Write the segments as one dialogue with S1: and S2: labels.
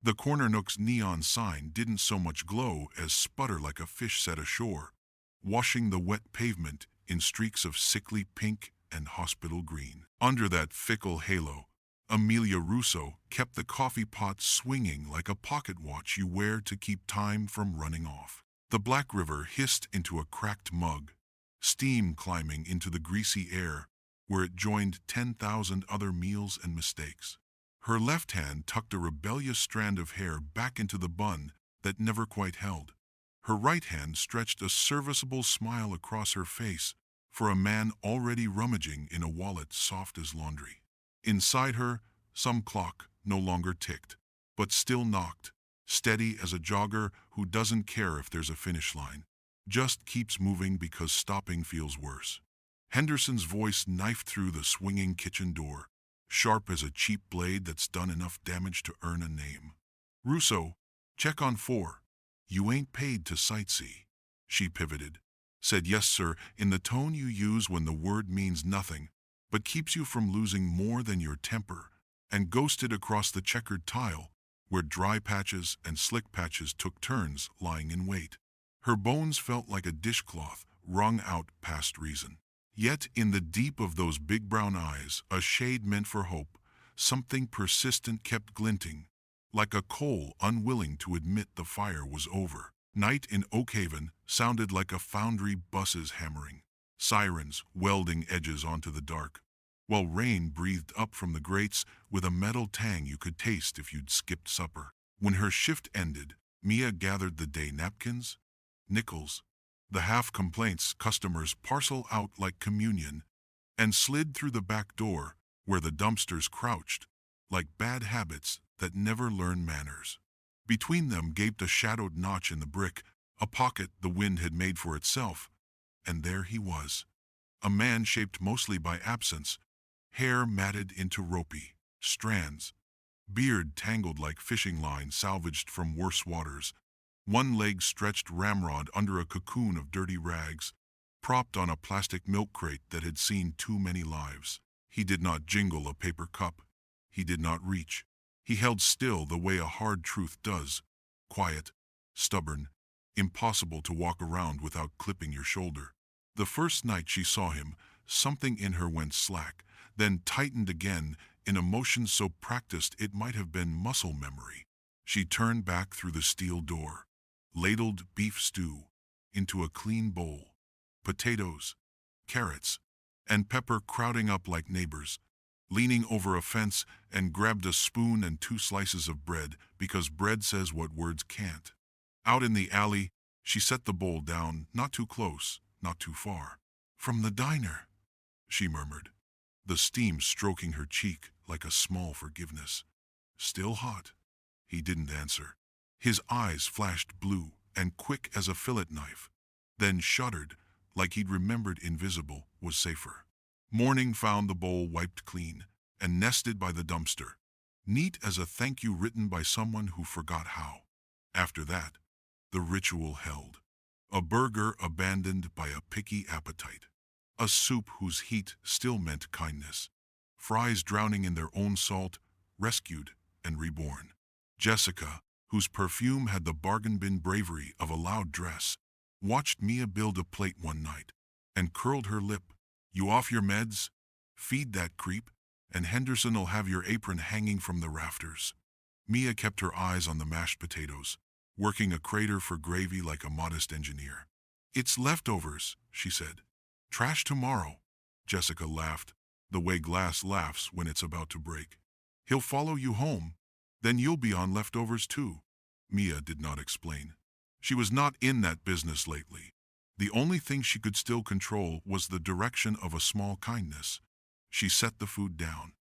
S1: The corner nook's neon sign didn't so much glow as sputter like a fish set ashore, washing the wet pavement in streaks of sickly pink and hospital green. Under that fickle halo, Amelia Russo kept the coffee pot swinging like a pocket watch you wear to keep time from running off. The Black River hissed into a cracked mug, steam climbing into the greasy air where it joined 10,000 other meals and mistakes. Her left hand tucked a rebellious strand of hair back into the bun that never quite held. Her right hand stretched a serviceable smile across her face for a man already rummaging in a wallet soft as laundry. Inside her, some clock no longer ticked, but still knocked, steady as a jogger who doesn't care if there's a finish line, just keeps moving because stopping feels worse. Henderson's voice knifed through the swinging kitchen door, sharp as a cheap blade that's done enough damage to earn a name. "Russo, check on 4. You ain't paid to sightsee." She pivoted, said yes sir in the tone you use when the word means nothing, but keeps you from losing more than your temper, and ghosted across the checkered tile, where dry patches and slick patches took turns lying in wait. Her bones felt like a dishcloth wrung out past reason. Yet in the deep of those big brown eyes, a shade meant for hope, something persistent kept glinting, like a coal unwilling to admit the fire was over. Night in Oakhaven sounded like a foundry bus's hammering, sirens welding edges onto the dark, while rain breathed up from the grates with a metal tang you could taste if you'd skipped supper. When her shift ended, Mia gathered the day napkins, nickels, the half-complaints customers parcel out like communion, and slid through the back door where the dumpsters crouched, like bad habits that never learn manners. Between them gaped a shadowed notch in the brick, a pocket the wind had made for itself, and there he was, a man shaped mostly by absence, hair matted into ropey strands, beard tangled like fishing line salvaged from worse waters, one leg stretched ramrod under a cocoon of dirty rags, propped on a plastic milk crate that had seen too many lives. He did not jingle a paper cup. He did not reach. He held still the way a hard truth does, quiet, stubborn, impossible to walk around without clipping your shoulder. The first night she saw him, something in her went slack, then tightened again in a motion so practiced it might have been muscle memory. She turned back through the steel door, ladled beef stew into a clean bowl, potatoes, carrots, and pepper crowding up like neighbors, leaning over a fence and grabbed a spoon and 2 slices of bread because bread says what words can't. Out in the alley, she set the bowl down, not too close, not too far. "From the diner," she murmured, the steam stroking her cheek like a small forgiveness. "Still hot?" He didn't answer. His eyes flashed blue and quick as a fillet knife, then shuddered like he'd remembered invisible was safer. Morning found the bowl wiped clean and nested by the dumpster, neat as a thank you written by someone who forgot how. After that, the ritual held. A burger abandoned by a picky appetite. A soup whose heat still meant kindness. Fries drowning in their own salt, rescued and reborn. Jessica, whose perfume had the bargain bin bravery of a loud dress, watched Mia build a plate one night and curled her lip. "You off your meds? Feed that creep, and Henderson'll have your apron hanging from the rafters." Mia kept her eyes on the mashed potatoes, working a crater for gravy like a modest engineer. "It's leftovers," she said. "Trash tomorrow." Jessica laughed, the way glass laughs when it's about to break. "He'll follow you home. Then you'll be on leftovers too." Mia did not explain. She was not in that business lately. The only thing she could still control was the direction of a small kindness. She set the food down,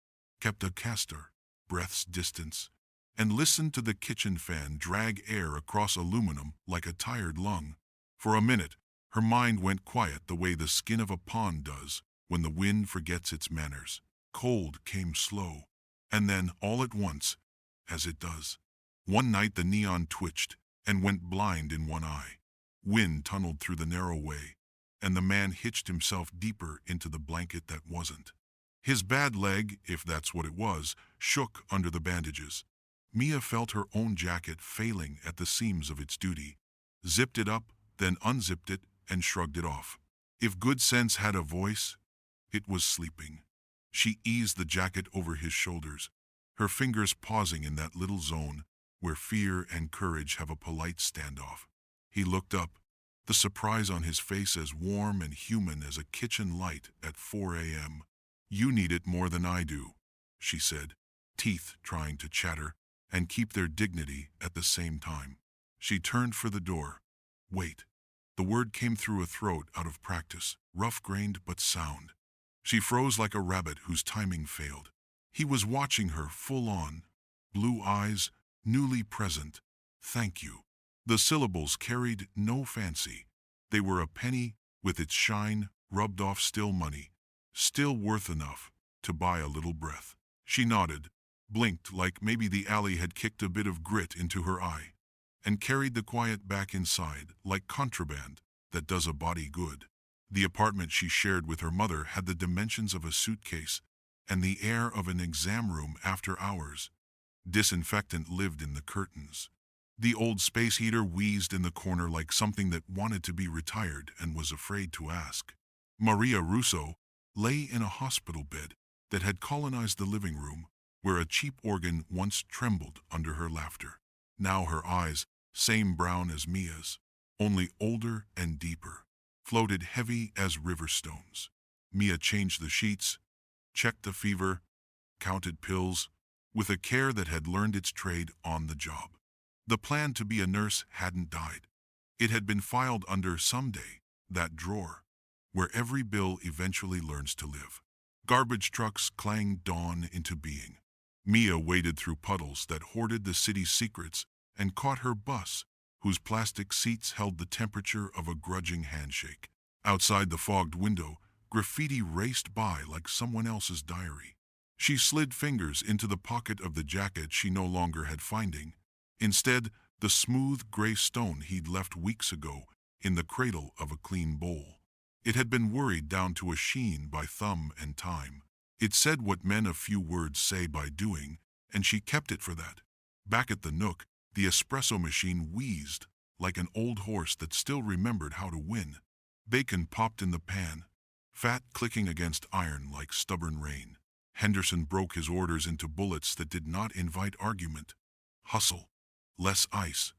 S1: kept a castor, breath's distance, and listened to the kitchen fan drag air across aluminum like a tired lung. For a minute, her mind went quiet the way the skin of a pond does when the wind forgets its manners. Cold came slow, and then all at once, as it does. One night the neon twitched and went blind in one eye. Wind tunneled through the narrow way, and the man hitched himself deeper into the blanket that wasn't. His bad leg, if that's what it was, shook under the bandages. Mia felt her own jacket failing at the seams of its duty, zipped it up, then unzipped it and shrugged it off. If good sense had a voice, it was sleeping. She eased the jacket over his shoulders, her fingers pausing in that little zone where fear and courage have a polite standoff. He looked up, the surprise on his face as warm and human as a kitchen light at 4 a.m. "You need it more than I do," she said, teeth trying to chatter and keep their dignity at the same time. She turned for the door. "Wait." The word came through a throat out of practice, rough-grained but sound. She froze like a rabbit whose timing failed. He was watching her full on, blue eyes, newly present. "Thank you." The syllables carried no fancy. They were a penny with its shine, rubbed off still money, still worth enough to buy a little breath. She nodded, blinked like maybe the alley had kicked a bit of grit into her eye, and carried the quiet back inside like contraband that does a body good. The apartment she shared with her mother had the dimensions of a suitcase and the air of an exam room after hours. Disinfectant lived in the curtains. The old space heater wheezed in the corner like something that wanted to be retired and was afraid to ask. Maria Russo lay in a hospital bed that had colonized the living room, where a cheap organ once trembled under her laughter. Now her eyes, same brown as Mia's, only older and deeper, floated heavy as river stones. Mia changed the sheets, checked the fever, counted pills, with a care that had learned its trade on the job. The plan to be a nurse hadn't died. It had been filed under someday, that drawer, where every bill eventually learns to live. Garbage trucks clanged dawn into being. Mia waded through puddles that hoarded the city's secrets and caught her bus, whose plastic seats held the temperature of a grudging handshake. Outside the fogged window, graffiti raced by like someone else's diary. She slid fingers into the pocket of the jacket she no longer had finding. Instead, the smooth gray stone he'd left weeks ago in the cradle of a clean bowl. It had been worried down to a sheen by thumb and time. It said what men a few words say by doing, and she kept it for that. Back at the Nook, the espresso machine wheezed like an old horse that still remembered how to win. Bacon popped in the pan, fat clicking against iron like stubborn rain. Henderson broke his orders into bullets that did not invite argument. Hustle. Less ice.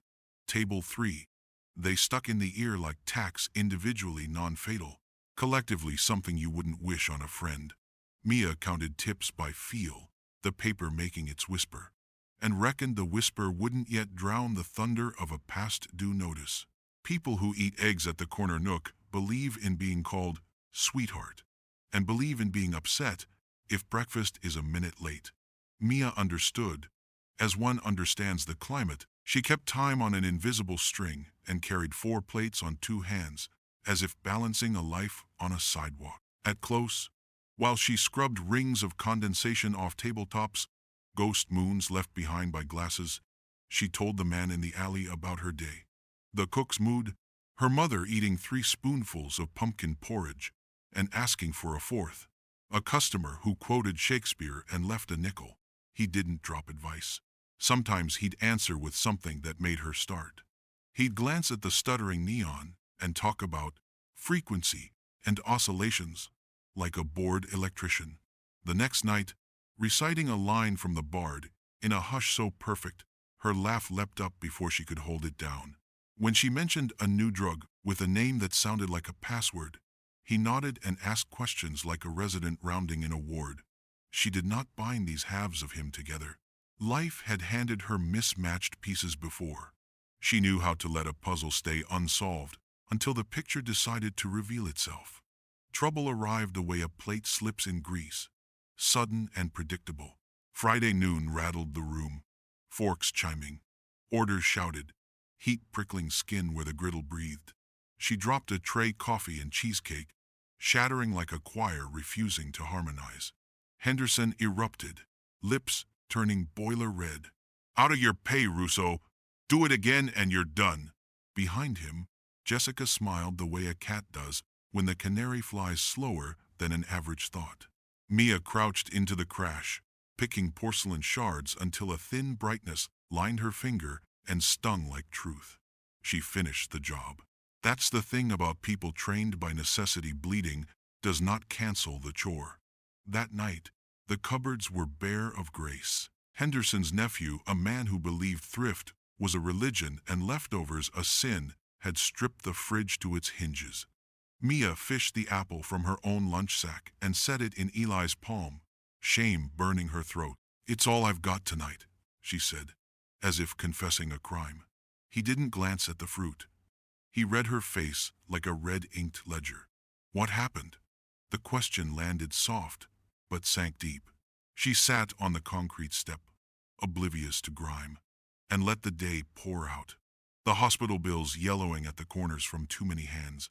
S1: Table 3. They stuck in the ear like tacks, individually non-fatal, collectively something you wouldn't wish on a friend. Mia counted tips by feel, the paper making its whisper, and reckoned the whisper wouldn't yet drown the thunder of a past-due notice. People who eat eggs at the corner Nook believe in being called sweetheart, and believe in being upset if breakfast is a minute late. Mia understood. As one understands the climate, she kept time on an invisible string and carried 4 plates on 2 hands, as if balancing a life on a sidewalk. At close, while she scrubbed rings of condensation off tabletops, ghost moons left behind by glasses, she told the man in the alley about her day. The cook's mood, her mother eating 3 spoonfuls of pumpkin porridge and asking for a 4th. A customer who quoted Shakespeare and left a nickel. He didn't drop advice. Sometimes he'd answer with something that made her start. He'd glance at the stuttering neon and talk about frequency and oscillations like a bored electrician. The next night, reciting a line from the Bard in a hush so perfect, her laugh leapt up before she could hold it down. When she mentioned a new drug with a name that sounded like a password, he nodded and asked questions like a resident rounding in a ward. She did not bind these halves of him together. Life had handed her mismatched pieces before. She knew how to let a puzzle stay unsolved until the picture decided to reveal itself. Trouble arrived the way a plate slips in grease, sudden and predictable. Friday noon rattled the room, forks chiming, orders shouted, heat prickling skin where the griddle breathed. She dropped a tray coffee and cheesecake, shattering like a choir refusing to harmonize. Henderson erupted, lips turning boiler red. "Out of your pay, Russo. Do it again and you're done." Behind him, Jessica smiled the way a cat does when the canary flies slower than an average thought. Mia crouched into the crash, picking porcelain shards until a thin brightness lined her finger and stung like truth. She finished the job. That's the thing about people trained by necessity. Bleeding does not cancel the chore. That night, the cupboards were bare of grace. Henderson's nephew, a man who believed thrift was a religion and leftovers a sin, had stripped the fridge to its hinges. Mia fished the apple from her own lunch sack and set it in Eli's palm, shame burning her throat. "It's all I've got tonight," she said, as if confessing a crime. He didn't glance at the fruit. He read her face like a red-inked ledger. "What happened?" The question landed soft, but sank deep. She sat on the concrete step, oblivious to grime, and let the day pour out. The hospital bills yellowing at the corners from too many hands.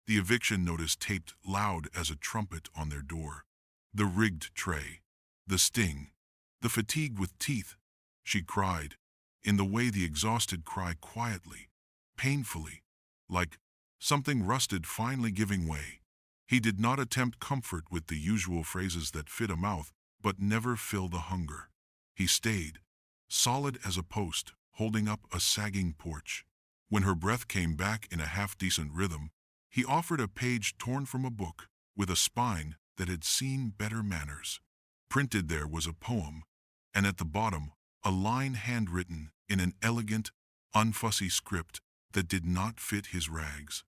S1: The eviction notice taped loud as a trumpet on their door. The rigged tray. The sting. The fatigue with teeth. She cried, in the way the exhausted cry quietly, painfully, like something rusted finally giving way. He did not attempt comfort with the usual phrases that fit a mouth, but never fill the hunger. He stayed, solid as a post, holding up a sagging porch. When her breath came back in a half-decent rhythm, he offered a page torn from a book with a spine that had seen better manners. Printed there was a poem, and at the bottom, a line handwritten in an elegant, unfussy script that did not fit his rags.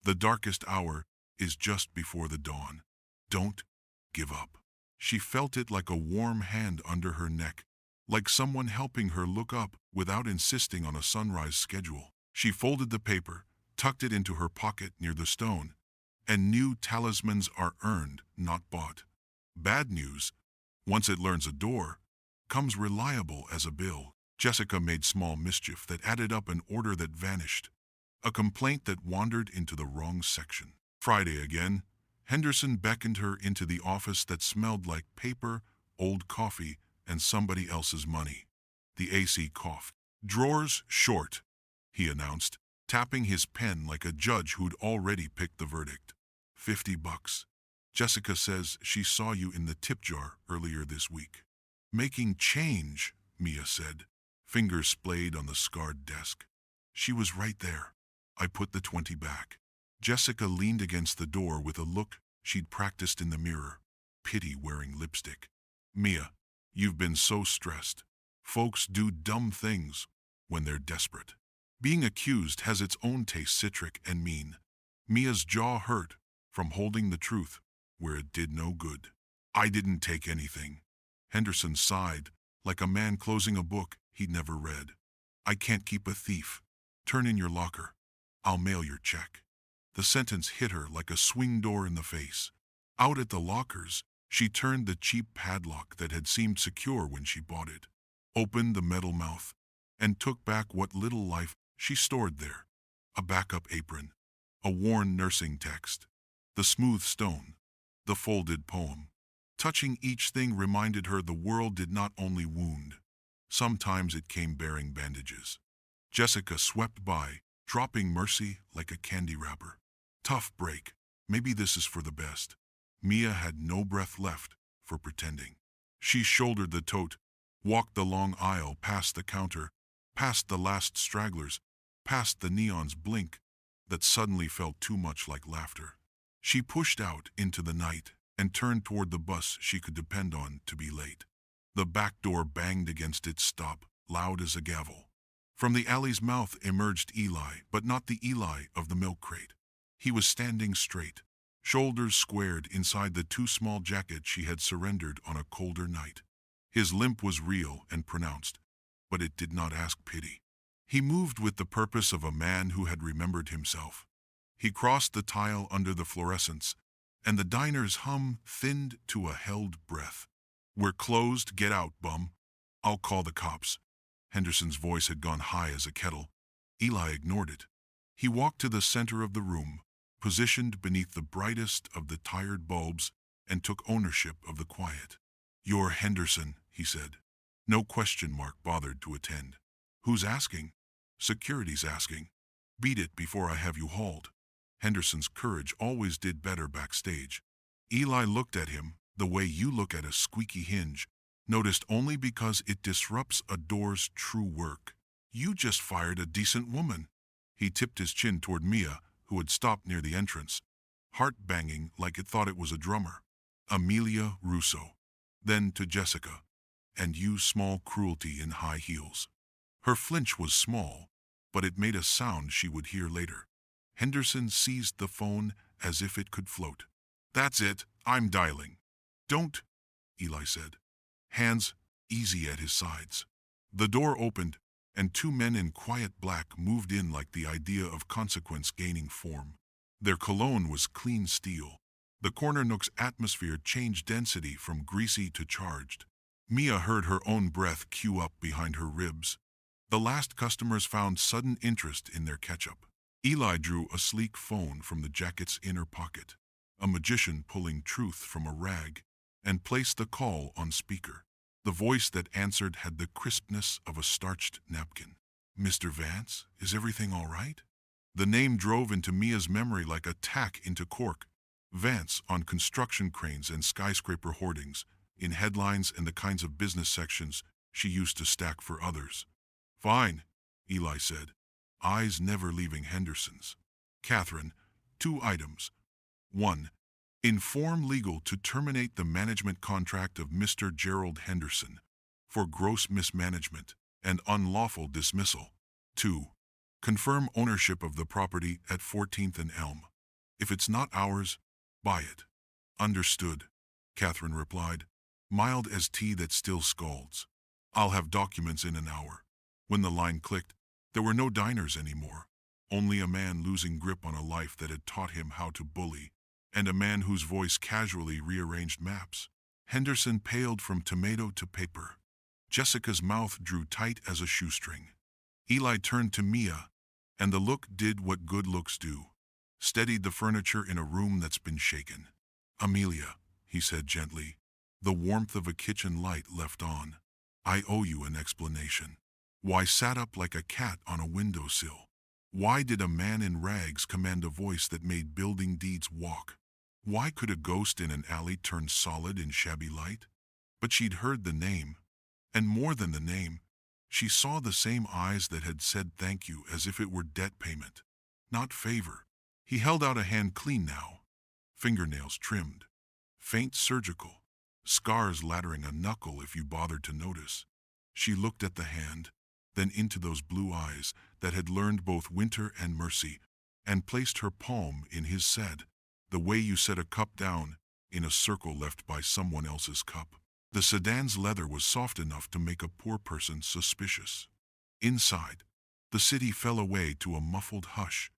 S1: "The darkest hour is just before the dawn. Don't give up." She felt it like a warm hand under her neck, like someone helping her look up without insisting on a sunrise schedule. She folded the paper, tucked it into her pocket near the stone, and knew talismans are earned, not bought. Bad news, once it learns a door, comes reliable as a bill. Jessica made small mischief that added up, an order that vanished, a complaint that wandered into the wrong section. Friday again, Henderson beckoned her into the office that smelled like paper, old coffee, and somebody else's money. The AC coughed. "Drawers short," he announced, tapping his pen like a judge who'd already picked the verdict. $50. "Jessica says she saw you in the tip jar earlier this week." "Making change," Mia said, fingers splayed on the scarred desk. "She was right there." I put the 20 back. Jessica leaned against the door with a look she'd practiced in the mirror. Pity wearing lipstick. "Mia, you've been so stressed. Folks do dumb things when they're desperate. Being accused has its own taste, citric and mean." Mia's jaw hurt from holding the truth where it did no good. "I didn't take anything." Henderson sighed, like a man closing a book he'd never read. "I can't keep a thief. Turn in your locker. I'll mail your check." The sentence hit her like a swing door in the face. Out at the lockers, she turned the cheap padlock that had seemed secure when she bought it, opened the metal mouth, and took back what little life she stored there. A backup apron, a worn nursing text, the smooth stone, the folded poem. Touching each thing reminded her the world did not only wound. Sometimes it came bearing bandages. Jessica swept by, dropping mercy like a candy wrapper. Tough break. Maybe this is for the best. Mia had no breath left for pretending. She shouldered the tote, walked the long aisle past the counter, past the last stragglers, past the neon's blink that suddenly felt too much like laughter. She pushed out into the night and turned toward the bus she could depend on to be late. The back door banged against its stop, loud as a gavel. From the alley's mouth emerged Eli, but not the Eli of the milk crate. He was standing straight, shoulders squared inside the too small jacket she had surrendered on a colder night. His limp was real and pronounced, but it did not ask pity. He moved with the purpose of a man who had remembered himself. He crossed the tile under the fluorescents, and the diner's hum thinned to a held breath. "We're closed, get out, bum. I'll call the cops." Henderson's voice had gone high as a kettle. Eli ignored it. He walked to the center of the room, positioned beneath the brightest of the tired bulbs, and took ownership of the quiet. "You're Henderson," he said. No question mark bothered to attend. "Who's asking?" "Security's asking." "Beat it before I have you hauled." Henderson's courage always did better backstage. Eli looked at him the way you look at a squeaky hinge, Noticed only because it disrupts a door's true work. You just fired a decent woman. He tipped his chin toward Mia, who had stopped near the entrance, heart banging like it thought it was a drummer. Amelia Russo. Then to Jessica. And you small cruelty in high heels. Her flinch was small, but it made a sound she would hear later. Henderson seized the phone as if it could float. That's it, I'm dialing. Don't, Eli said. Hands easy at his sides. The door opened, and two men in quiet black moved in like the idea of consequence gaining form. Their cologne was clean steel. The corner nook's atmosphere changed density from greasy to charged. Mia heard her own breath queue up behind her ribs. The last customers found sudden interest in their ketchup. Eli drew a sleek phone from the jacket's inner pocket, a magician pulling truth from a rag, and placed the call on speaker. The voice that answered had the crispness of a starched napkin. Mr. Vance, is everything all right? The name drove into Mia's memory like a tack into cork. Vance on construction cranes and skyscraper hoardings, in headlines and the kinds of business sections she used to stack for others. Fine, Eli said, eyes never leaving Henderson's. Catherine, 2 items. 1. Inform legal to terminate the management contract of Mr. Gerald Henderson for gross mismanagement and unlawful dismissal. 2. Confirm ownership of the property at 14th and Elm. If it's not ours, buy it. Understood, Catherine replied, mild as tea that still scalds. I'll have documents in an hour. When the line clicked, there were no diners anymore. Only a man losing grip on a life that had taught him how to bully, and a man whose voice casually rearranged maps. Henderson paled from tomato to paper. Jessica's mouth drew tight as a shoestring. Eli turned to Mia, and the look did what good looks do. Steadied the furniture in a room that's been shaken. Amelia, he said gently, the warmth of a kitchen light left on. I owe you an explanation. Why sat up like a cat on a windowsill? Why did a man in rags command a voice that made building deeds walk? Why could a ghost in an alley turn solid in shabby light? But she'd heard the name, and more than the name, she saw the same eyes that had said thank you as if it were debt payment, not favor. He held out a hand clean now, fingernails trimmed, faint surgical, scars laddering a knuckle if you bothered to notice. She looked at the hand, then into those blue eyes that had learned both winter and mercy, and placed her palm in his, said, the way you set a cup down in a circle left by someone else's cup. The sedan's leather was soft enough to make a poor person suspicious. Inside, the city fell away to a muffled hush,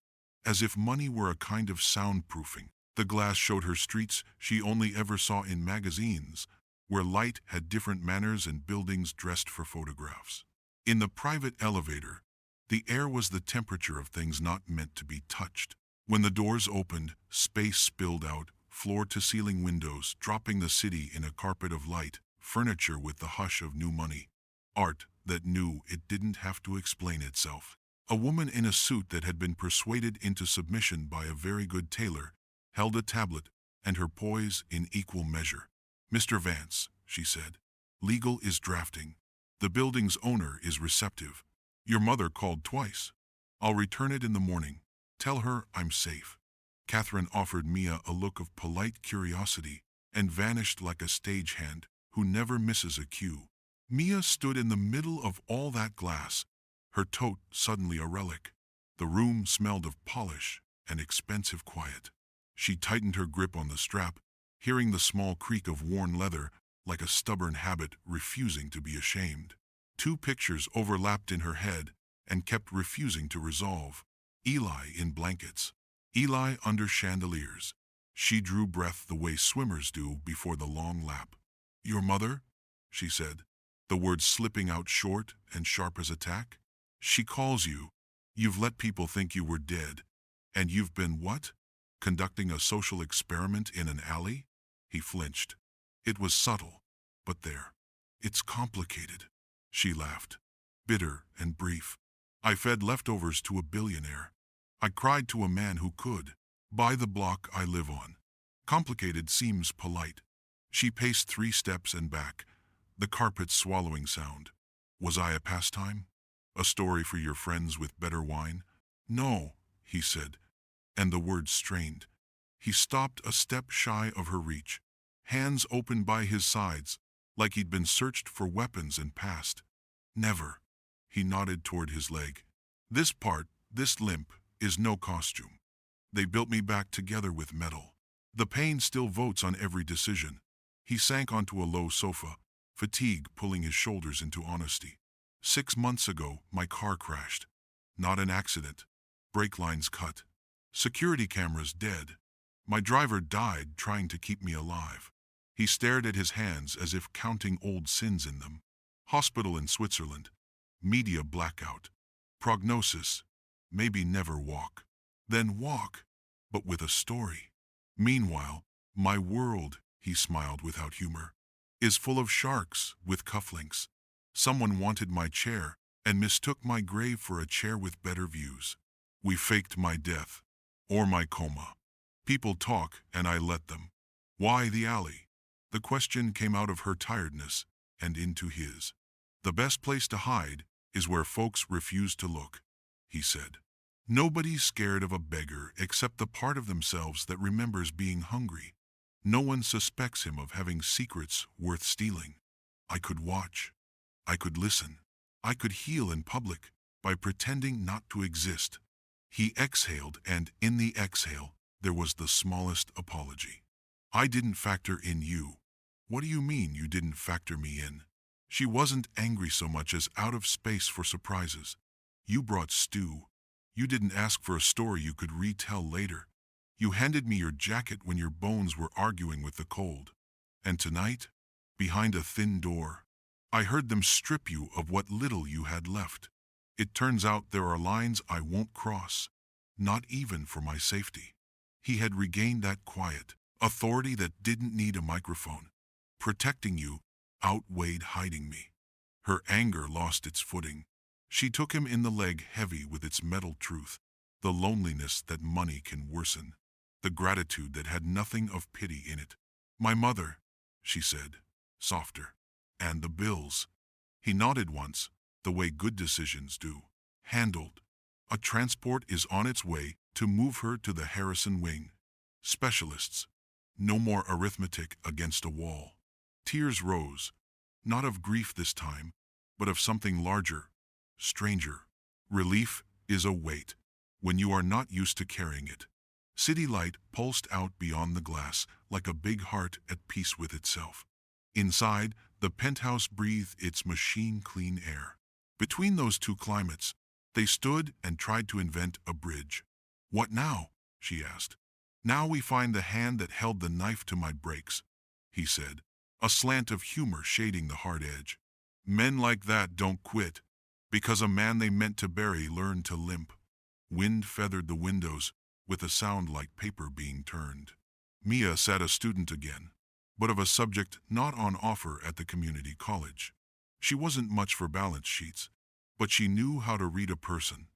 S1: as if money were a kind of soundproofing. The glass showed her streets she only ever saw in magazines, where light had different manners and buildings dressed for photographs. In the private elevator, the air was the temperature of things not meant to be touched. When the doors opened, space spilled out, floor-to-ceiling windows, dropping the city in a carpet of light, furniture with the hush of new money, art that knew it didn't have to explain itself. A woman in a suit that had been persuaded into submission by a very good tailor held a tablet, and her poise in equal measure. Mr. Vance, she said, legal is drafting. The building's owner is receptive. Your mother called twice. I'll return it in the morning. Tell her I'm safe. Catherine offered Mia a look of polite curiosity and vanished like a stagehand who never misses a cue. Mia stood in the middle of all that glass, her tote suddenly a relic. The room smelled of polish and expensive quiet. She tightened her grip on the strap, hearing the small creak of worn leather like a stubborn habit refusing to be ashamed. 2 pictures overlapped in her head and kept refusing to resolve. Eli in blankets, Eli under chandeliers. She drew breath the way swimmers do before the long lap. Your mother? She said, the words slipping out short and sharp as a tack. She calls you. You've let people think you were dead. And you've been what? Conducting a social experiment in an alley? He flinched. It was subtle, but there. It's complicated. She laughed, bitter and brief. I fed leftovers to a billionaire. I cried to a man who could buy the block I live on. Complicated seems polite. She paced 3 steps and back, the carpet swallowing sound. Was I a pastime? A story for your friends with better wine? No, he said, and the words strained. He stopped a step shy of her reach, hands open by his sides, like he'd been searched for weapons and passed. Never. He nodded toward his leg. This part, this limp, is no costume. They built me back together with metal. The pain still votes on every decision. He sank onto a low sofa, fatigue pulling his shoulders into honesty. 6 months ago, my car crashed. Not an accident. Brake lines cut. Security cameras dead. My driver died trying to keep me alive. He stared at his hands as if counting old sins in them. Hospital in Switzerland. Media blackout. Prognosis. Maybe never walk. Then walk, but with a story. Meanwhile, my world, he smiled without humor, is full of sharks with cufflinks. Someone wanted my chair and mistook my grave for a chair with better views. We faked my death, or my coma. People talk and I let them. Why the alley? The question came out of her tiredness and into his. The best place to hide is where folks refuse to look, he said. Nobody's scared of a beggar except the part of themselves that remembers being hungry. No one suspects him of having secrets worth stealing. I could watch. I could listen. I could heal in public by pretending not to exist. He exhaled, and in the exhale, there was the smallest apology. I didn't factor in you. What do you mean you didn't factor me in? She wasn't angry so much as out of space for surprises. You brought stew. You didn't ask for a story you could retell later. You handed me your jacket when your bones were arguing with the cold. And tonight, behind a thin door, I heard them strip you of what little you had left. It turns out there are lines I won't cross, not even for my safety. He had regained that quiet, authority that didn't need a microphone. Protecting you outweighed hiding me. Her anger lost its footing. She took him in the leg heavy with its metal truth, the loneliness that money can worsen, the gratitude that had nothing of pity in it. My mother, she said, softer. And the bills. He nodded once, the way good decisions do. Handled. A transport is on its way to move her to the Harrison wing. Specialists. No more arithmetic against a wall. Tears rose, not of grief this time, but of something larger, stranger. Relief is a weight, when you are not used to carrying it. City light pulsed out beyond the glass like a big heart at peace with itself. Inside, the penthouse breathed its machine-clean air. Between those two climates, they stood and tried to invent a bridge. What now? She asked. Now we find the hand that held the knife to my brakes, he said, a slant of humor shading the hard edge. Men like that don't quit, because a man they meant to bury learned to limp. Wind feathered the windows with a sound like paper being turned. Mia sat a student again, but of a subject not on offer at the community college. She wasn't much for balance sheets, but she knew how to read a person,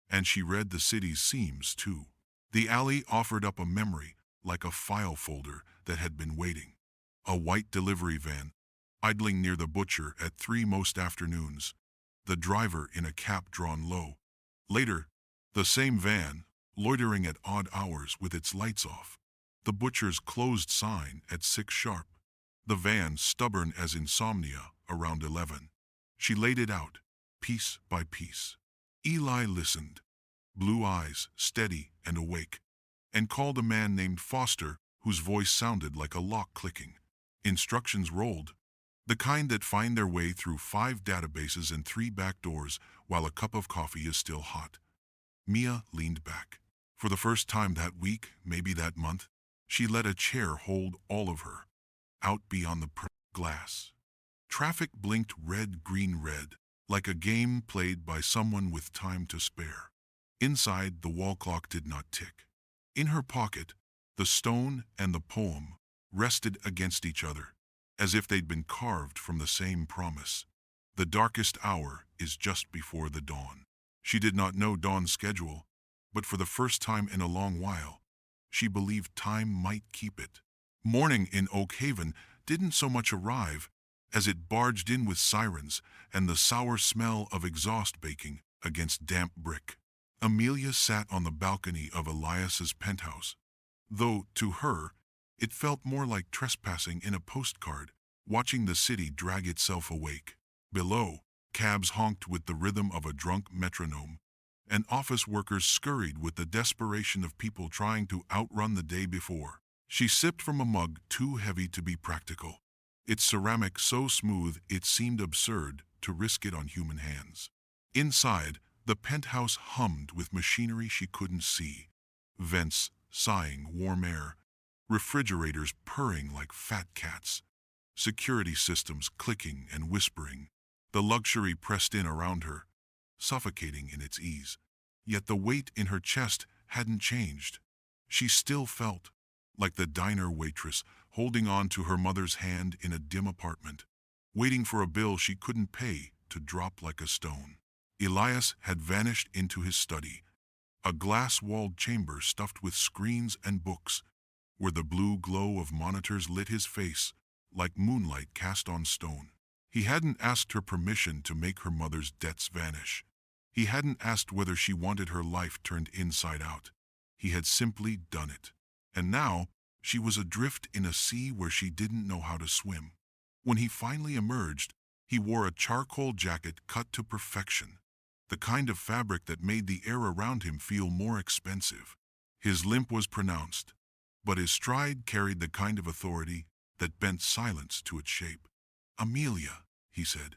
S1: and she read the city's seams too. The alley offered up a memory like a file folder that had been waiting. A white delivery van, idling near the butcher at 3 most afternoons, the driver in a cap drawn low. Later, the same van, loitering at odd hours with its lights off. The butcher's closed sign at 6 sharp. The van stubborn as insomnia around 11. She laid it out, piece by piece. Eli listened, blue eyes steady and awake, and called a man named Foster whose voice sounded like a lock clicking. Instructions rolled, the kind that find their way through 5 databases and 3 back doors while a cup of coffee is still hot. Mia leaned back. For the first time that week, maybe that month, she let a chair hold all of her, out beyond the glass. Traffic blinked red, green, red, like a game played by someone with time to spare. Inside, the wall clock did not tick. In her pocket, the stone and the poem rested against each other, as if they'd been carved from the same promise. The darkest hour is just before the dawn. She did not know dawn's schedule, but for the first time in a long while, she believed time might keep it. Morning in Oak Haven didn't so much arrive as it barged in with sirens and the sour smell of exhaust baking against damp brick. Amelia sat on the balcony of Elias's penthouse, though, to her, it felt more like trespassing in a postcard, watching the city drag itself awake. Below, cabs honked with the rhythm of a drunk metronome, and office workers scurried with the desperation of people trying to outrun the day before. She sipped from a mug too heavy to be practical, its ceramic so smooth it seemed absurd to risk it on human hands. Inside, the penthouse hummed with machinery she couldn't see. Vents sighing warm air, refrigerators purring like fat cats, security systems clicking and whispering. The luxury pressed in around her, suffocating in its ease. Yet the weight in her chest hadn't changed. She still felt like the diner waitress holding on to her mother's hand in a dim apartment, waiting for a bill she couldn't pay to drop like a stone. Elias had vanished into his study, a glass-walled chamber stuffed with screens and books, where the blue glow of monitors lit his face like moonlight cast on stone. He hadn't asked her permission to make her mother's debts vanish. He hadn't asked whether she wanted her life turned inside out. He had simply done it. And now, she was adrift in a sea where she didn't know how to swim. When he finally emerged, he wore a charcoal jacket cut to perfection, the kind of fabric that made the air around him feel more expensive. His limp was pronounced, but his stride carried the kind of authority that bent silence to its shape. "Amelia," he said,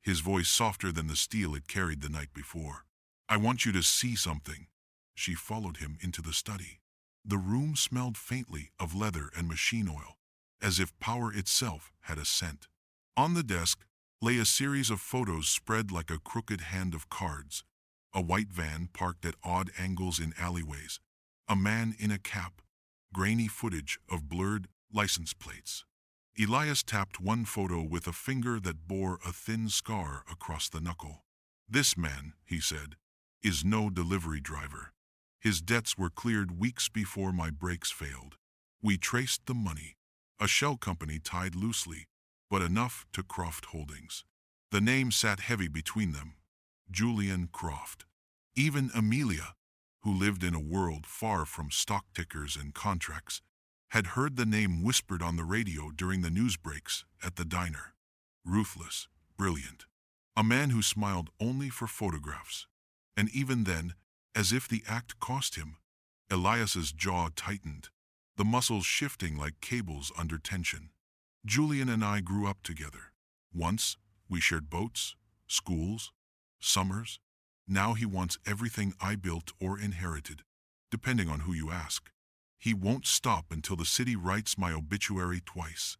S1: his voice softer than the steel it carried the night before. "I want you to see something." She followed him into the study. The room smelled faintly of leather and machine oil, as if power itself had a scent. On the desk lay a series of photos spread like a crooked hand of cards. A white van parked at odd angles in alleyways, a man in a cap, grainy footage of blurred license plates. Elias tapped one photo with a finger that bore a thin scar across the knuckle. "This man," he said, "is no delivery driver. His debts were cleared weeks before my brakes failed. We traced the money, a shell company tied loosely, but enough to Croft Holdings." The name sat heavy between them, Julian Croft. Even Amelia, who lived in a world far from stock tickers and contracts, had heard the name whispered on the radio during the news breaks at the diner. Ruthless, brilliant. A man who smiled only for photographs. And even then, as if the act cost him, Elias's jaw tightened, the muscles shifting like cables under tension. "Julian and I grew up together. Once, we shared boats, schools, summers. Now he wants everything I built or inherited, depending on who you ask. He won't stop until the city writes my obituary twice."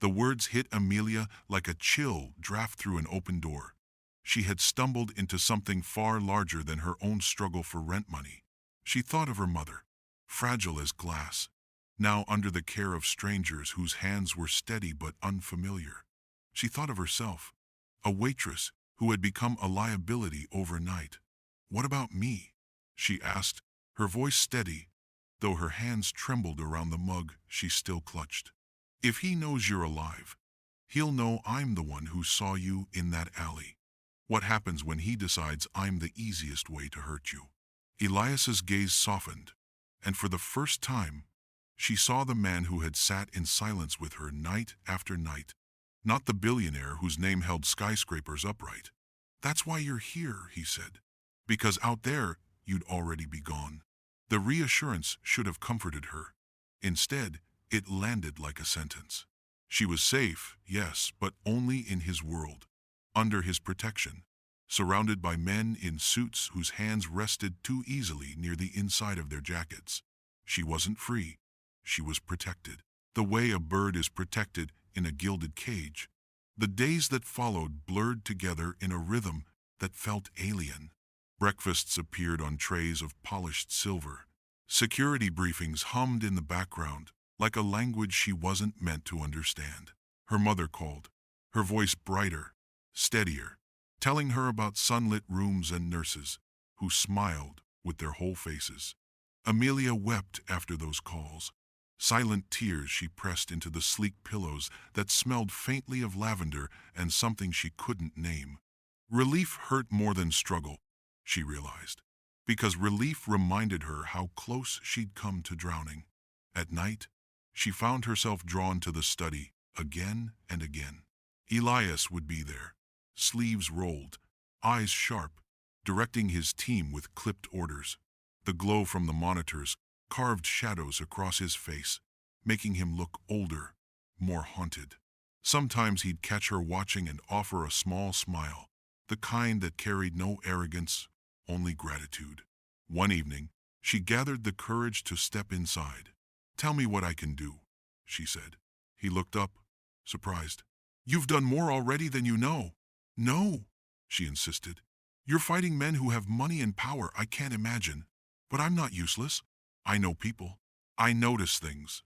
S1: The words hit Amelia like a chill draft through an open door. She had stumbled into something far larger than her own struggle for rent money. She thought of her mother, fragile as glass, now under the care of strangers whose hands were steady but unfamiliar. She thought of herself, a waitress who had become a liability overnight. "What about me?" she asked, her voice steady, though her hands trembled around the mug she still clutched. "If he knows you're alive, he'll know I'm the one who saw you in that alley. What happens when he decides I'm the easiest way to hurt you?" Elias's gaze softened, and for the first time, she saw the man who had sat in silence with her night after night, not the billionaire whose name held skyscrapers upright. "That's why you're here," he said, "because out there you'd already be gone." The reassurance should have comforted her. Instead, it landed like a sentence. She was safe, yes, but only in his world, under his protection, surrounded by men in suits whose hands rested too easily near the inside of their jackets. She wasn't free. She was protected, the way a bird is protected in a gilded cage. The days that followed blurred together in a rhythm that felt alien. Breakfasts appeared on trays of polished silver. Security briefings hummed in the background, like a language she wasn't meant to understand. Her mother called, her voice brighter, steadier, telling her about sunlit rooms and nurses who smiled with their whole faces. Amelia wept after those calls, Silent tears she pressed into the sleek pillows that smelled faintly of lavender and something she couldn't name. Relief hurt more than struggle, she realized, because relief reminded her how close she'd come to drowning. At night, she found herself drawn to the study again and again. Elias would be there, sleeves rolled, eyes sharp, directing his team with clipped orders. The glow from the monitors carved shadows across his face, making him look older, more haunted. Sometimes he'd catch her watching and offer a small smile, the kind that carried no arrogance, only gratitude. One evening, she gathered the courage to step inside. "Tell me what I can do," she said. He looked up, surprised. "You've done more already than you know." "No," she insisted. "You're fighting men who have money and power I can't imagine. But I'm not useless. I know people. I notice things.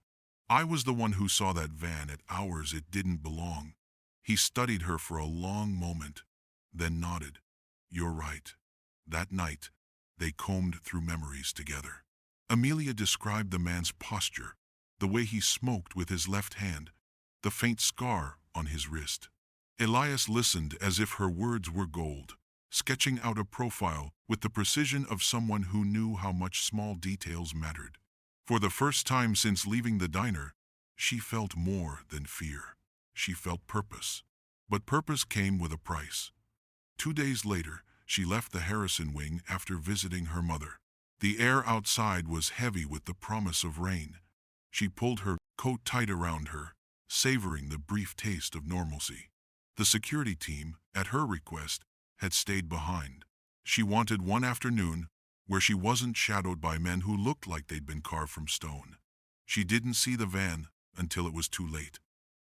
S1: I was the one who saw that van at hours it didn't belong." He studied her for a long moment, then nodded. "You're right." That night, they combed through memories together. Amelia described the man's posture, the way he smoked with his left hand, the faint scar on his wrist. Elias listened as if her words were gold, sketching out a profile with the precision of someone who knew how much small details mattered. For the first time since leaving the diner, she felt more than fear. She felt purpose. But purpose came with a price. 2 days later, she left the Harrison wing after visiting her mother. The air outside was heavy with the promise of rain. She pulled her coat tight around her, savoring the brief taste of normalcy. The security team, at her request, had stayed behind. She wanted one afternoon where she wasn't shadowed by men who looked like they'd been carved from stone. She didn't see the van until it was too late.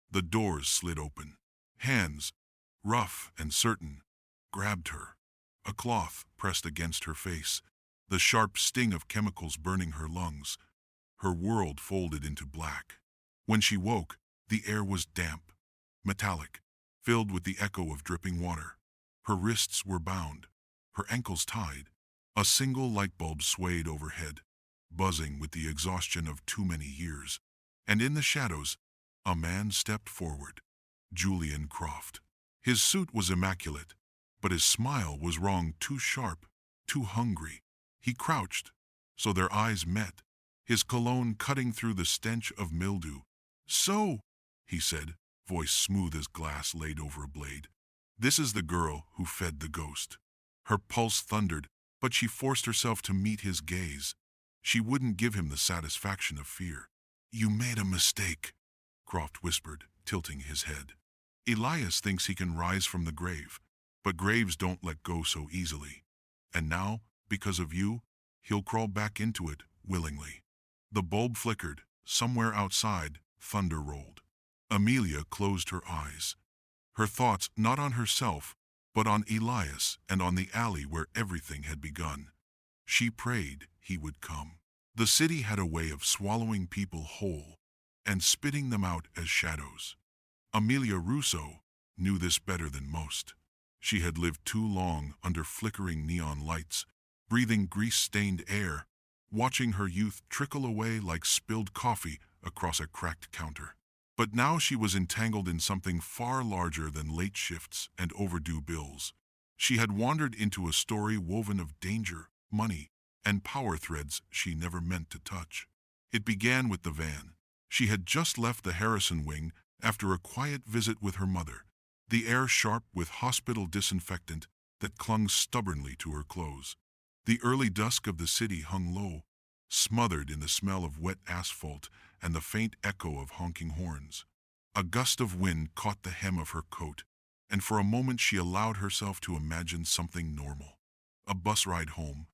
S1: The doors slid open. Hands, rough and certain, grabbed her. A cloth pressed against her face, the sharp sting of chemicals burning her lungs. Her world folded into black. When she woke, the air was damp, metallic, filled with the echo of dripping water. Her wrists were bound, her ankles tied. A single light bulb swayed overhead, buzzing with the exhaustion of too many years. And in the shadows, a man stepped forward, Julian Croft. His suit was immaculate, but his smile was wrong, too sharp, too hungry. He crouched, so their eyes met, his cologne cutting through the stench of mildew. "So," he said, voice smooth as glass laid over a blade, "this is the girl who fed the ghost." Her pulse thundered, but she forced herself to meet his gaze. She wouldn't give him the satisfaction of fear. "You made a mistake," Croft whispered, tilting his head. "Elias thinks he can rise from the grave, but graves don't let go so easily. And now, because of you, he'll crawl back into it willingly." The bulb flickered. Somewhere outside, thunder rolled. Amelia closed her eyes, her thoughts not on herself, but on Elias and on the alley where everything had begun. She prayed he would come. The city had a way of swallowing people whole and spitting them out as shadows. Amelia Russo knew this better than most. She had lived too long under flickering neon lights, breathing grease-stained air, watching her youth trickle away like spilled coffee across a cracked counter. But now she was entangled in something far larger than late shifts and overdue bills. She had wandered into a story woven of danger, money, and power threads she never meant to touch. It began with the van. She had just left the Harrison wing after a quiet visit with her mother, the air sharp with hospital disinfectant that clung stubbornly to her clothes. The early dusk of the city hung low, smothered in the smell of wet asphalt and the faint echo of honking horns. A gust of wind caught the hem of her coat, and for a moment she allowed herself to imagine something normal. A bus ride home,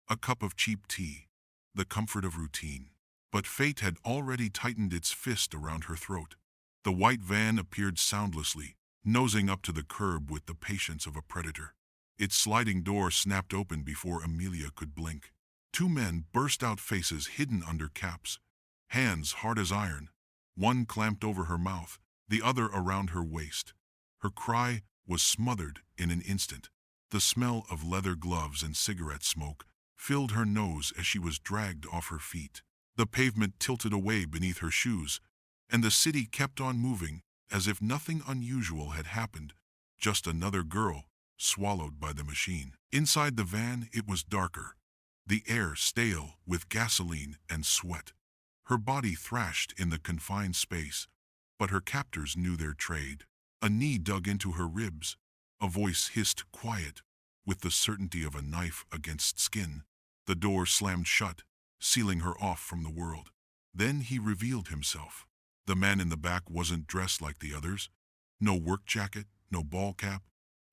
S1: a cup of cheap tea, the comfort of routine. But fate had already tightened its fist around her throat. The white van appeared soundlessly, nosing up to the curb with the patience of a predator. Its sliding door snapped open before Amelia could blink. 2 men burst out, faces hidden under caps, hands hard as iron, one clamped over her mouth, the other around her waist. Her cry was smothered in an instant. The smell of leather gloves and cigarette smoke filled her nose as she was dragged off her feet. The pavement tilted away beneath her shoes, and the city kept on moving as if nothing unusual had happened, just another girl swallowed by the machine. Inside the van, it was darker, the air stale with gasoline and sweat. Her body thrashed in the confined space, but her captors knew their trade. A knee dug into her ribs. A voice hissed quiet, with the certainty of a knife against skin. The door slammed shut, sealing her off from the world. Then he revealed himself. The man in the back wasn't dressed like the others. No work jacket, no ball cap.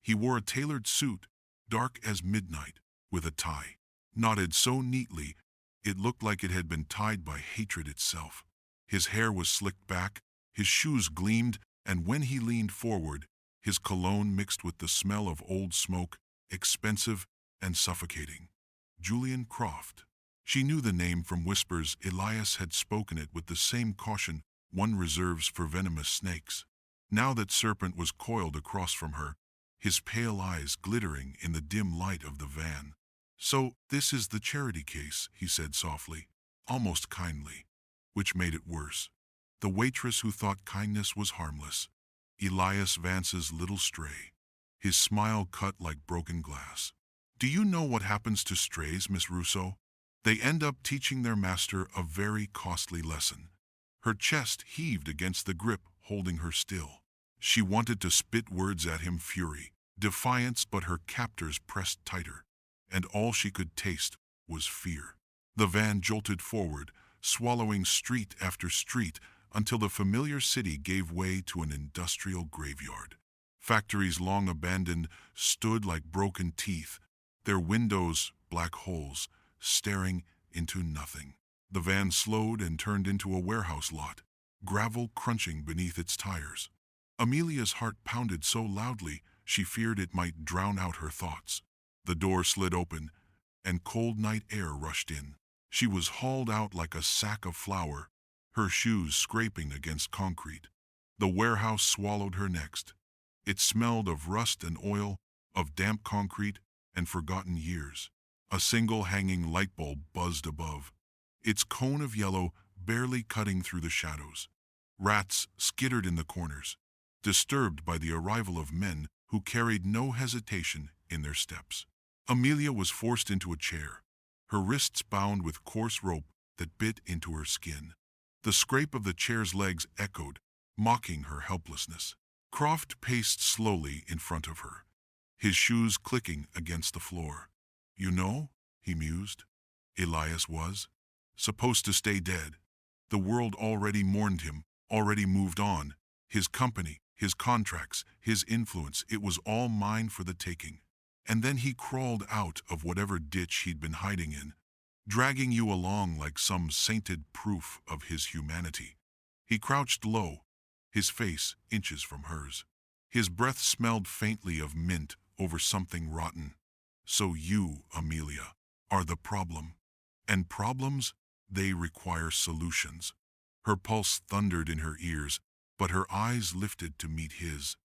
S1: He wore a tailored suit, dark as midnight, with a tie, knotted so neatly it looked like it had been tied by hatred itself. His hair was slicked back, his shoes gleamed, and when he leaned forward, his cologne mixed with the smell of old smoke, expensive and suffocating. Julian Croft. She knew the name from whispers. Elias had spoken it with the same caution one reserves for venomous snakes. Now that serpent was coiled across from her, his pale eyes glittering in the dim light of the van. "So, this is the charity case," he said softly, almost kindly, which made it worse. The waitress who thought kindness was harmless. Elias Vance's little stray. His smile cut like broken glass. "Do you know what happens to strays, Miss Russo? They end up teaching their master a very costly lesson." Her chest heaved against the grip holding her still. She wanted to spit words at him, fury, defiance, but her captors pressed tighter, and all she could taste was fear. The van jolted forward, swallowing street after street, until the familiar city gave way to an industrial graveyard. Factories long abandoned stood like broken teeth, their windows black holes, staring into nothing. The van slowed and turned into a warehouse lot, gravel crunching beneath its tires. Amelia's heart pounded so loudly she feared it might drown out her thoughts. The door slid open, and cold night air rushed in. She was hauled out like a sack of flour, her shoes scraping against concrete. The warehouse swallowed her next. It smelled of rust and oil, of damp concrete and forgotten years. A single hanging light bulb buzzed above, its cone of yellow barely cutting through the shadows. Rats skittered in the corners, disturbed by the arrival of men who carried no hesitation in their steps. Amelia was forced into a chair, her wrists bound with coarse rope that bit into her skin. The scrape of the chair's legs echoed, mocking her helplessness. Croft paced slowly in front of her, his shoes clicking against the floor. "You know," he mused, "Elias was supposed to stay dead. The world already mourned him, already moved on. His company, his contracts, his influence, it was all mine for the taking. And then he crawled out of whatever ditch he'd been hiding in, dragging you along like some sainted proof of his humanity." He crouched low, his face inches from hers. His breath smelled faintly of mint over something rotten. "So you, Amelia, are the problem. And problems, they require solutions." Her pulse thundered in her ears, but her eyes lifted to meet his.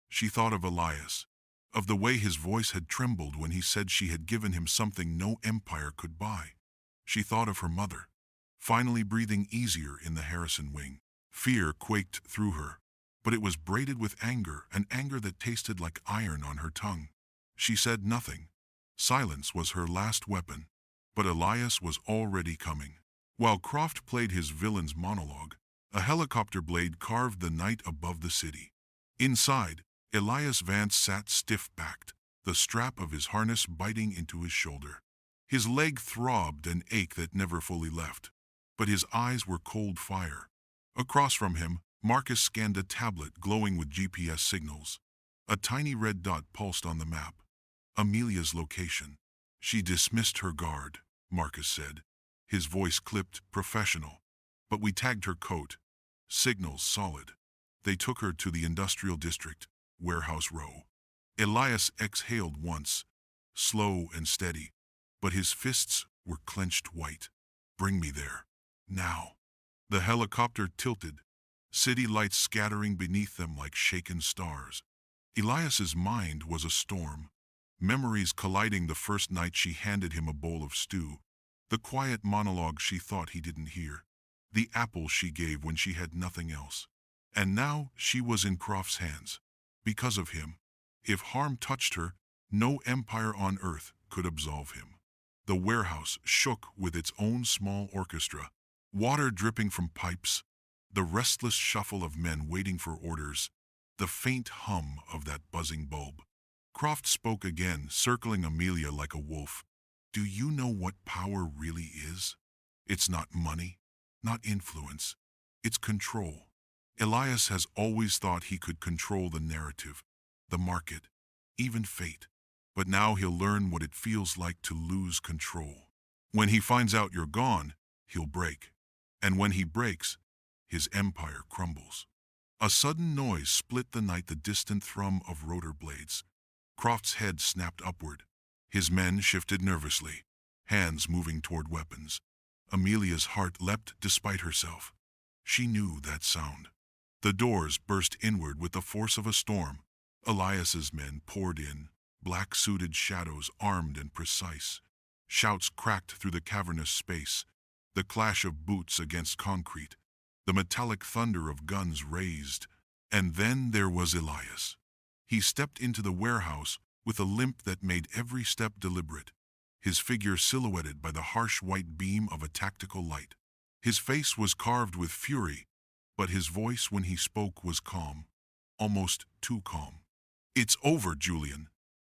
S1: She thought of Elias, of the way his voice had trembled when he said she had given him something no empire could buy. She thought of her mother, finally breathing easier in the Harrison wing. Fear quaked through her, but it was braided with anger, an anger that tasted like iron on her tongue. She said nothing. Silence was her last weapon, but Elias was already coming. While Croft played his villain's monologue, a helicopter blade carved the night above the city. Inside, Elias Vance sat stiff-backed, the strap of his harness biting into his shoulder. His leg throbbed an ache that never fully left, but his eyes were cold fire. Across from him, Marcus scanned a tablet glowing with GPS signals. A tiny red dot pulsed on the map. Amelia's location. "She dismissed her guard," Marcus said, his voice clipped, professional. "But we tagged her coat. Signals solid. They took her to the industrial district, Warehouse Row." Elias exhaled once, slow and steady, but his fists were clenched white. "Bring me there. Now." The helicopter tilted, city lights scattering beneath them like shaken stars. Elias's mind was a storm, memories colliding the first night she handed him a bowl of stew, The quiet monologue she thought he didn't hear. The apple she gave when she had nothing else. And now she was in Croft's hands. Because of him. If harm touched her, no empire on earth could absolve him. The warehouse shook with its own small orchestra, water dripping from pipes, the restless shuffle of men waiting for orders, the faint hum of that buzzing bulb. Croft spoke again, circling Amelia like a wolf. Do you know what power really is? It's not money, not influence. It's control. Elias has always thought he could control the narrative, the market, even fate. But now he'll learn what it feels like to lose control. When he finds out you're gone, he'll break. And when he breaks, his empire crumbles. A sudden noise split the night, the distant thrum of rotor blades. Croft's head snapped upward. His men shifted nervously, hands moving toward weapons. Amelia's heart leapt despite herself. She knew that sound. The doors burst inward with the force of a storm. Elias's men poured in, black-suited shadows armed and precise. Shouts cracked through the cavernous space, the clash of boots against concrete, the metallic thunder of guns raised. And then there was Elias. He stepped into the warehouse with a limp that made every step deliberate, his figure silhouetted by the harsh white beam of a tactical light. His face was carved with fury, but his voice when he spoke was calm, almost too calm. "It's over, Julian."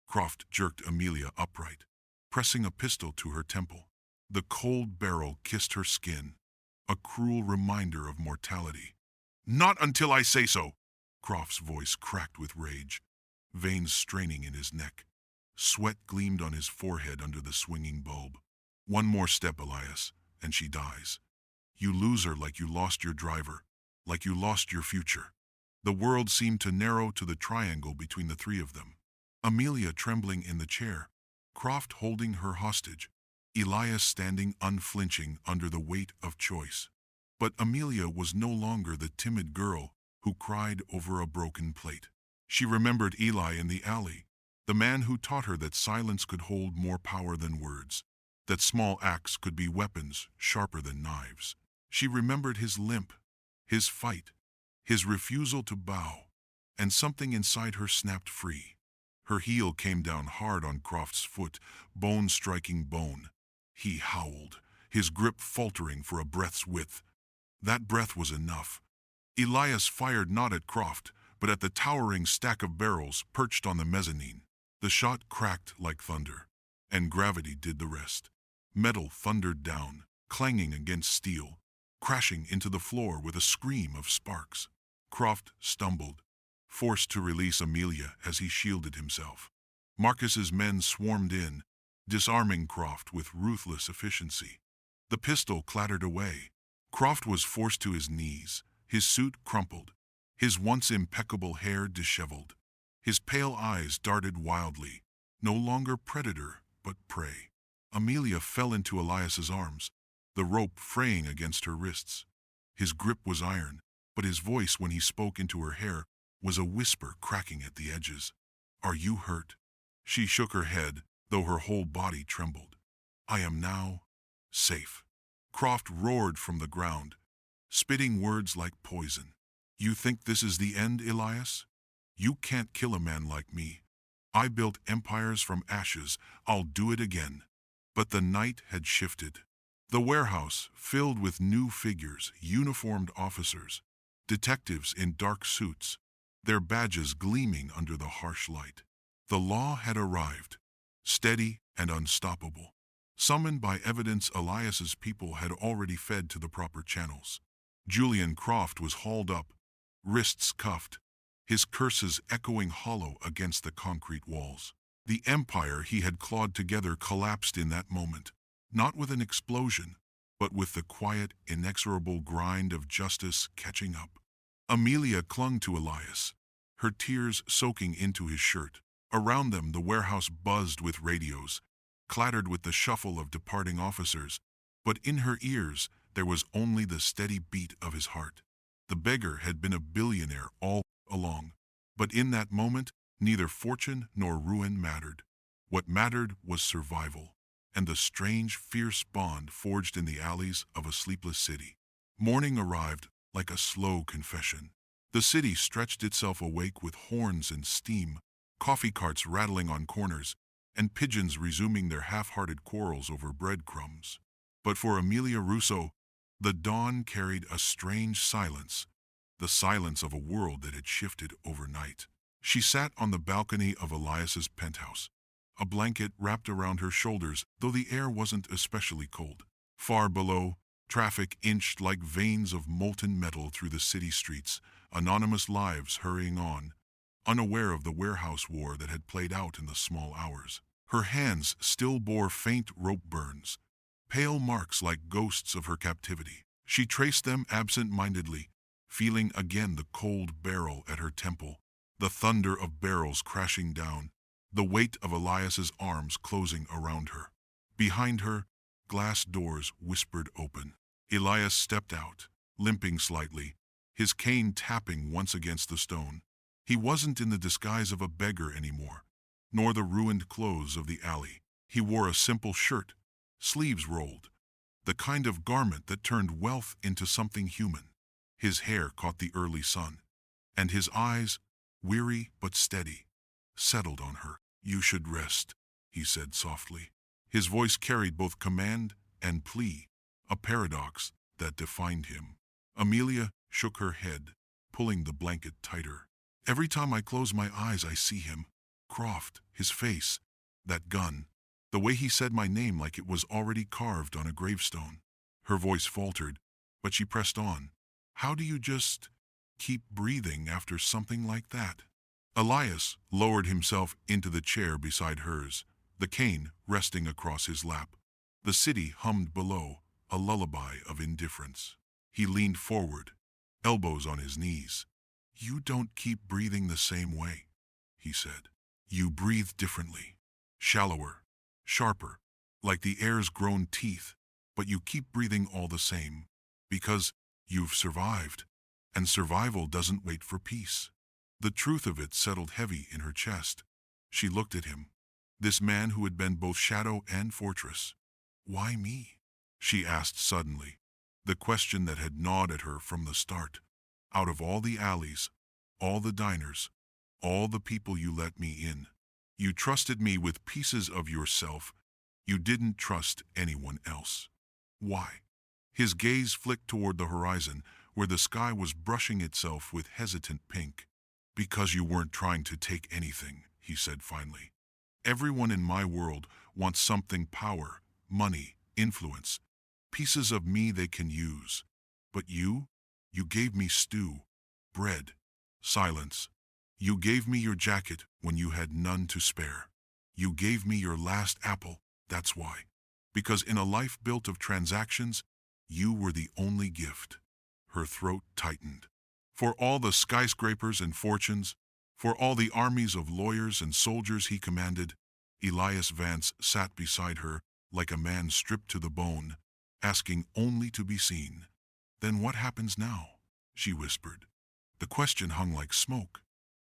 S1: Croft jerked Amelia upright, pressing a pistol to her temple. The cold barrel kissed her skin, a cruel reminder of mortality. "Not until I say so." Croft's voice cracked with rage, veins straining in his neck. Sweat gleamed on his forehead under the swinging bulb. "One more step, Elias, and she dies. You lose her like you lost your driver, like you lost your future." The world seemed to narrow to the triangle between the three of them. Amelia trembling in the chair, Croft holding her hostage, Elias standing unflinching under the weight of choice. But Amelia was no longer the timid girl who cried over a broken plate. She remembered Eli in the alley, the man who taught her that silence could hold more power than words, that small acts could be weapons sharper than knives. She remembered his limp, his fight, his refusal to bow, and something inside her snapped free. Her heel came down hard on Croft's foot, bone striking bone. He howled, his grip faltering for a breath's width. That breath was enough. Elias fired not at Croft, but at the towering stack of barrels perched on the mezzanine. The shot cracked like thunder, and gravity did the rest. Metal thundered down, clanging against steel, crashing into the floor with a scream of sparks. Croft stumbled, forced to release Amelia as he shielded himself. Marcus's men swarmed in, disarming Croft with ruthless efficiency. The pistol clattered away. Croft was forced to his knees, his suit crumpled, his once impeccable hair disheveled. His pale eyes darted wildly, no longer predator, but prey. Amelia fell into Elias's arms, the rope fraying against her wrists. His grip was iron, but his voice when he spoke into her hair was a whisper cracking at the edges. "Are you hurt?" She shook her head, though her whole body trembled. "I am now safe." Croft roared from the ground, spitting words like poison. "You think this is the end, Elias? You can't kill a man like me. I built empires from ashes. I'll do it again." But the night had shifted. The warehouse filled with new figures, uniformed officers, detectives in dark suits, their badges gleaming under the harsh light. The law had arrived, steady and unstoppable. Summoned by evidence Elias's people had already fed to the proper channels. Julian Croft was hauled up, wrists cuffed, his curses echoing hollow against the concrete walls. The empire he had clawed together collapsed in that moment, not with an explosion, but with the quiet, inexorable grind of justice catching up. Amelia clung to Elias, her tears soaking into his shirt. Around them the warehouse buzzed with radios, clattered with the shuffle of departing officers, but in her ears there was only the steady beat of his heart. The beggar had been a billionaire all along, but in that moment neither fortune nor ruin mattered. What mattered was survival. and the strange, fierce bond forged in the alleys of a sleepless city. Morning arrived like a slow confession. The city stretched itself awake with horns and steam, coffee carts rattling on corners, and pigeons resuming their half-hearted quarrels over breadcrumbs. But for Amelia Russo, the dawn carried a strange silence, the silence of a world that had shifted overnight. She sat on the balcony of Elias's penthouse, a blanket wrapped around her shoulders, though the air wasn't especially cold. Far below, traffic inched like veins of molten metal through the city streets, anonymous lives hurrying on, unaware of the warehouse war that had played out in the small hours. Her hands still bore faint rope burns, pale marks like ghosts of her captivity. She traced them absent-mindedly, feeling again the cold barrel at her temple, the thunder of barrels crashing down, the weight of Elias's arms closing around her. Behind her, glass doors whispered open. Elias stepped out, limping slightly, his cane tapping once against the stone. He wasn't in the disguise of a beggar anymore, nor the ruined clothes of the alley. He wore a simple shirt, sleeves rolled, the kind of garment that turned wealth into something human. His hair caught the early sun, and his eyes, weary but steady, settled on her. "You should rest," he said softly. His voice carried both command and plea, a paradox that defined him. Amelia shook her head, pulling the blanket tighter. "Every time I close my eyes I see him. Croft, his face, that gun, the way he said my name like it was already carved on a gravestone." Her voice faltered, but she pressed on. "How do you just keep breathing after something like that?" Elias lowered himself into the chair beside hers, the cane resting across his lap. The city hummed below, a lullaby of indifference. He leaned forward, elbows on his knees. "You don't keep breathing the same way," he said. "You breathe differently, shallower, sharper, like the air's grown teeth, but you keep breathing all the same, because you've survived, and survival doesn't wait for peace." The truth of it settled heavy in her chest. She looked at him, this man who had been both shadow and fortress. "Why me?" she asked suddenly, the question that had gnawed at her from the start. "Out of all the alleys, all the diners, all the people you let me in, you trusted me with pieces of yourself. You didn't trust anyone else. Why?" His gaze flicked toward the horizon, where the sky was brushing itself with hesitant pink. "Because you weren't trying to take anything," he said finally. "Everyone in my world wants something: power, money, influence, pieces of me they can use. But you gave me stew, bread, silence. You gave me your jacket when you had none to spare. You gave me your last apple, that's why. Because in a life built of transactions, you were the only gift." Her throat tightened. For all the skyscrapers and fortunes, for all the armies of lawyers and soldiers he commanded, Elias Vance sat beside her like a man stripped to the bone, asking only to be seen. "Then what happens now?" she whispered. The question hung like smoke.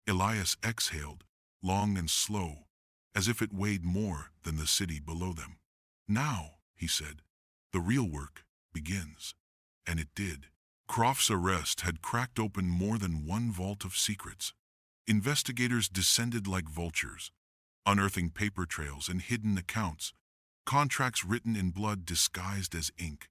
S1: Elias exhaled, long and slow, as if it weighed more than the city below them. "Now," he said, "the real work begins." And it did. Croft's arrest had cracked open more than one vault of secrets. Investigators descended like vultures, unearthing paper trails and hidden accounts, contracts written in blood disguised as ink.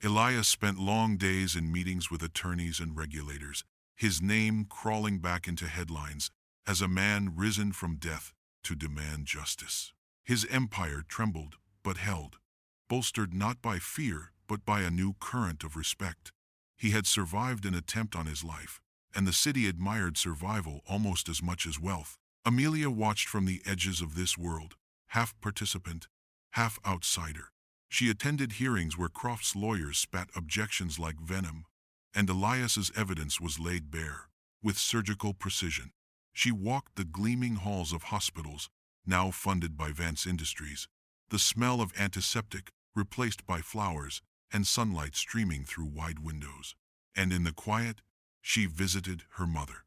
S1: Elias spent long days in meetings with attorneys and regulators, his name crawling back into headlines as a man risen from death to demand justice. His empire trembled but held, bolstered not by fear but by a new current of respect. He had survived an attempt on his life, and the city admired survival almost as much as wealth. Amelia watched from the edges of this world, half participant, half outsider. She attended hearings where Croft's lawyers spat objections like venom, and Elias's evidence was laid bare, with surgical precision. She walked the gleaming halls of hospitals, now funded by Vance Industries, the smell of antiseptic replaced by flowers, and sunlight streaming through wide windows. And in the quiet, she visited her mother.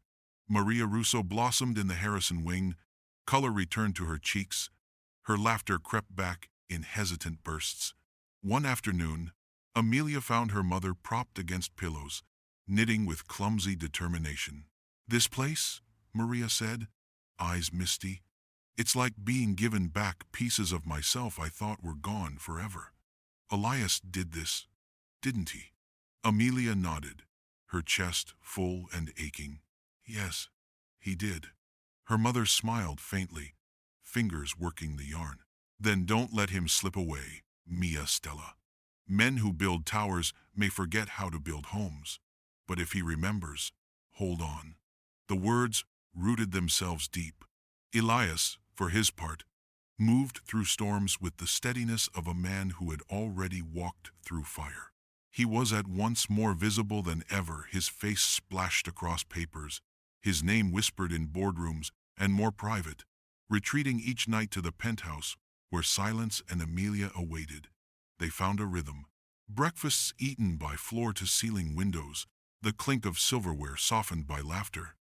S1: Maria Russo blossomed in the Harrison wing, color returned to her cheeks, her laughter crept back in hesitant bursts. One afternoon, Amelia found her mother propped against pillows, knitting with clumsy determination. "This place," Maria said, eyes misty, "it's like being given back pieces of myself I thought were gone forever. Elias did this, didn't he?" Amelia nodded, her chest full and aching. "Yes, he did." Her mother smiled faintly, fingers working the yarn. "Then don't let him slip away, Mia Stella. Men who build towers may forget how to build homes, but if he remembers, hold on." The words rooted themselves deep. Elias, for his part, moved through storms with the steadiness of a man who had already walked through fire. He was at once more visible than ever, his face splashed across papers, his name whispered in boardrooms, and more private, retreating each night to the penthouse where Silence and Amelia awaited. They found a rhythm. Breakfasts eaten by floor-to-ceiling windows, the clink of silverware softened by laughter.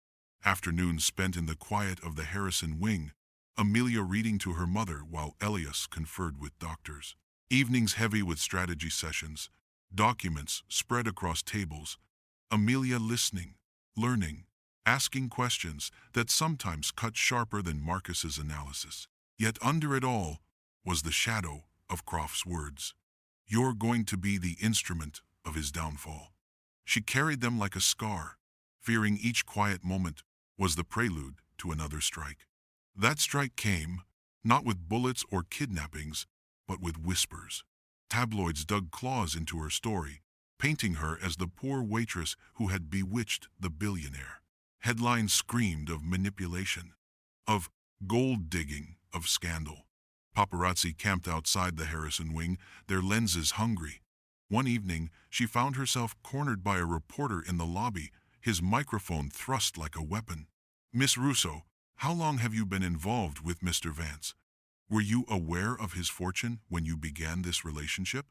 S1: Afternoons spent in the quiet of the Harrison wing, Amelia reading to her mother while Elias conferred with doctors. Evenings heavy with strategy sessions, documents spread across tables, Amelia listening, learning, asking questions that sometimes cut sharper than Marcus's analysis. Yet under it all was the shadow of Croft's words. "You're going to be the instrument of his downfall." She carried them like a scar, fearing each quiet moment was the prelude to another strike. That strike came, not with bullets or kidnappings, but with whispers. Tabloids dug claws into her story, painting her as the poor waitress who had bewitched the billionaire. Headlines screamed of manipulation, of gold digging, of scandal. Paparazzi camped outside the Harrison wing, their lenses hungry. One evening, she found herself cornered by a reporter in the lobby, his microphone thrust like a weapon. "Miss Russo, how long have you been involved with Mr. Vance? Were you aware of his fortune when you began this relationship?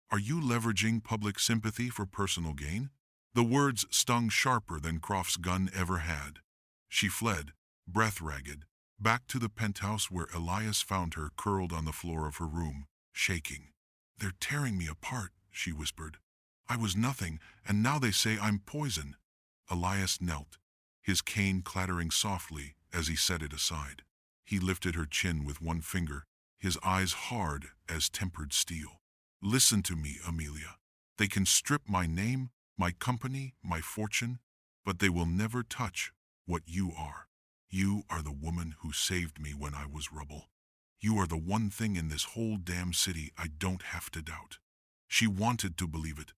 S1: Are you leveraging public sympathy for personal gain?" The words stung sharper than Croft's gun ever had. She fled, breath ragged, back to the penthouse where Elias found her curled on the floor of her room, shaking. "They're tearing me apart," she whispered. "I was nothing, and now they say I'm poison." Elias knelt, his cane clattering softly as he set it aside. He lifted her chin with one finger, his eyes hard as tempered steel. "Listen to me, Amelia. They can strip my name, my company, my fortune, but they will never touch what you are. You are the woman who saved me when I was rubble. You are the one thing in this whole damn city I don't have to doubt." She wanted to believe it,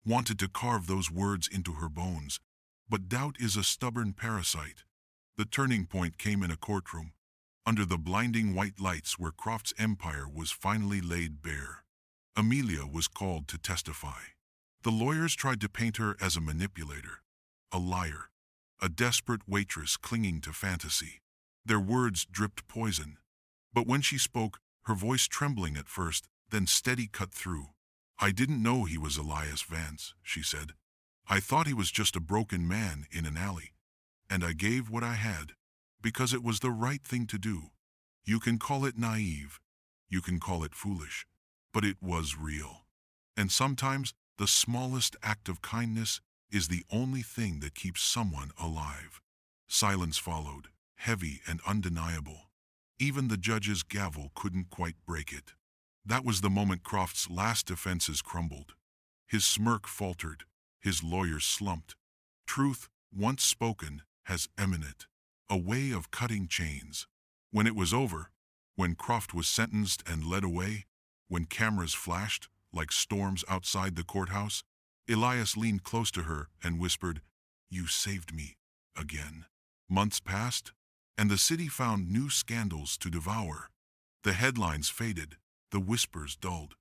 S1: wanted to carve those words into her bones, but doubt is a stubborn parasite. The turning point came in a courtroom, under the blinding white lights where Croft's empire was finally laid bare. Amelia was called to testify. The lawyers tried to paint her as a manipulator, a liar, a desperate waitress clinging to fantasy. Their words dripped poison. But when she spoke, her voice trembling at first, then steady cut through. "I didn't know he was Elias Vance," she said. "I thought he was just a broken man in an alley. And I gave what I had, because it was the right thing to do. You can call it naive, you can call it foolish, but it was real. And sometimes the smallest act of kindness is the only thing that keeps someone alive." Silence followed, heavy and undeniable. Even the judge's gavel couldn't quite break it. That was the moment Croft's last defenses crumbled. His smirk faltered, his lawyers slumped. Truth, once spoken, has eminent, a way of cutting chains. When it was over, when Croft was sentenced and led away, when cameras flashed like storms outside the courthouse, Elias leaned close to her and whispered, "You saved me again." Months passed, and the city found new scandals to devour. The headlines faded, the whispers dulled.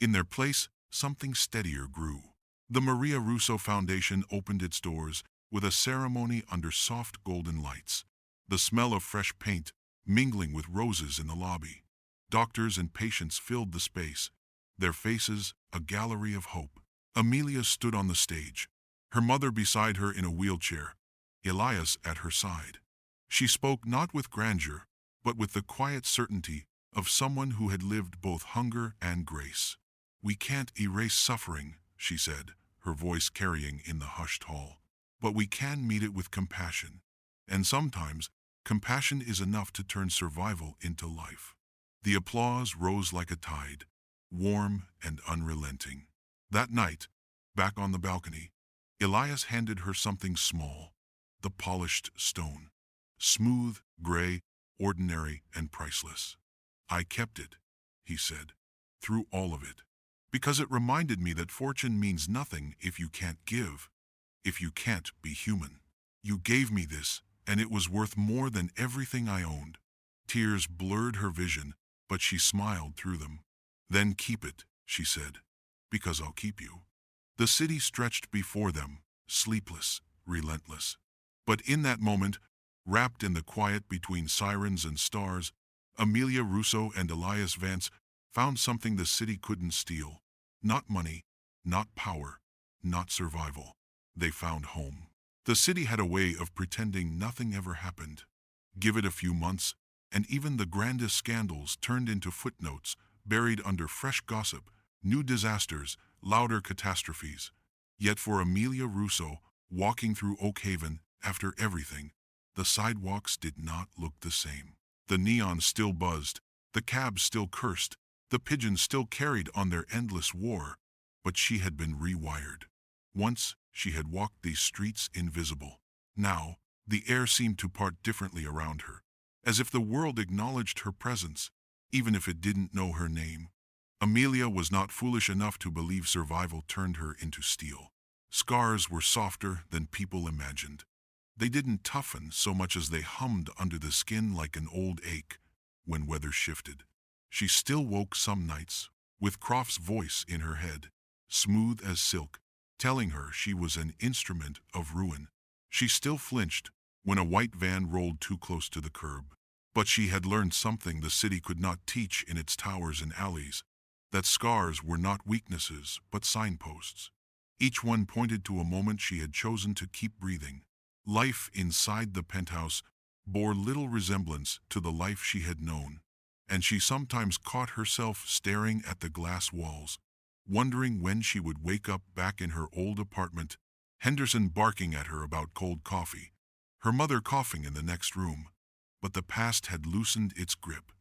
S1: In their place, something steadier grew. The Maria Russo Foundation opened its doors with a ceremony under soft golden lights, the smell of fresh paint mingling with roses in the lobby. Doctors and patients filled the space, their faces a gallery of hope. Amelia stood on the stage, her mother beside her in a wheelchair, Elias at her side. She spoke not with grandeur, but with the quiet certainty of someone who had lived both hunger and grace. "We can't erase suffering," she said, her voice carrying in the hushed hall. "But we can meet it with compassion. And sometimes, compassion is enough to turn survival into life." The applause rose like a tide, warm and unrelenting. That night, back on the balcony, Elias handed her something small, the polished stone. Smooth, gray, ordinary, and priceless. "I kept it," he said, "through all of it. Because it reminded me that fortune means nothing if you can't give, if you can't be human. You gave me this, and it was worth more than everything I owned." Tears blurred her vision, but she smiled through them. "Then keep it," she said, "because I'll keep you." The city stretched before them, sleepless, relentless. But in that moment, wrapped in the quiet between sirens and stars, Amelia Russo and Elias Vance found something the city couldn't steal. Not money, not power, not survival. They found home. The city had a way of pretending nothing ever happened. Give it a few months, and even the grandest scandals turned into footnotes, buried under fresh gossip, new disasters, louder catastrophes. Yet for Amelia Russo, walking through Oak Haven, after everything, the sidewalks did not look the same. The neon still buzzed, the cabs still cursed, the pigeons still carried on their endless war, but she had been rewired. Once, she had walked these streets invisible. Now, the air seemed to part differently around her, as if the world acknowledged her presence, even if it didn't know her name. Amelia was not foolish enough to believe survival turned her into steel. Scars were softer than people imagined. They didn't toughen so much as they hummed under the skin like an old ache when weather shifted. She still woke some nights, with Croft's voice in her head, smooth as silk, telling her she was an instrument of ruin. She still flinched when a white van rolled too close to the curb. But she had learned something the city could not teach in its towers and alleys, that scars were not weaknesses but signposts. Each one pointed to a moment she had chosen to keep breathing. Life inside the penthouse bore little resemblance to the life she had known, and she sometimes caught herself staring at the glass walls, wondering when she would wake up back in her old apartment, Henderson barking at her about cold coffee, her mother coughing in the next room. But the past had loosened its grip.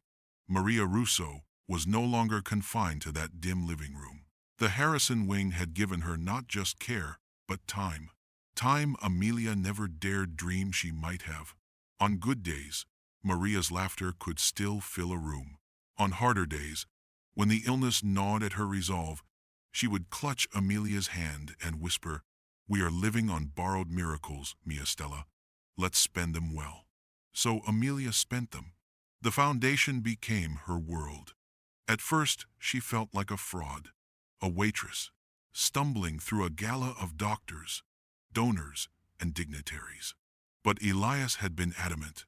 S1: Maria Russo was no longer confined to that dim living room. The Harrison wing had given her not just care, but time. Time Amelia never dared dream she might have. On good days, Maria's laughter could still fill a room. On harder days, when the illness gnawed at her resolve, she would clutch Amelia's hand and whisper, "We are living on borrowed miracles, Mia Stella. Let's spend them well." So Amelia spent them. The foundation became her world. At first, she felt like a fraud, a waitress, stumbling through a gala of doctors, donors, and dignitaries. But Elias had been adamant.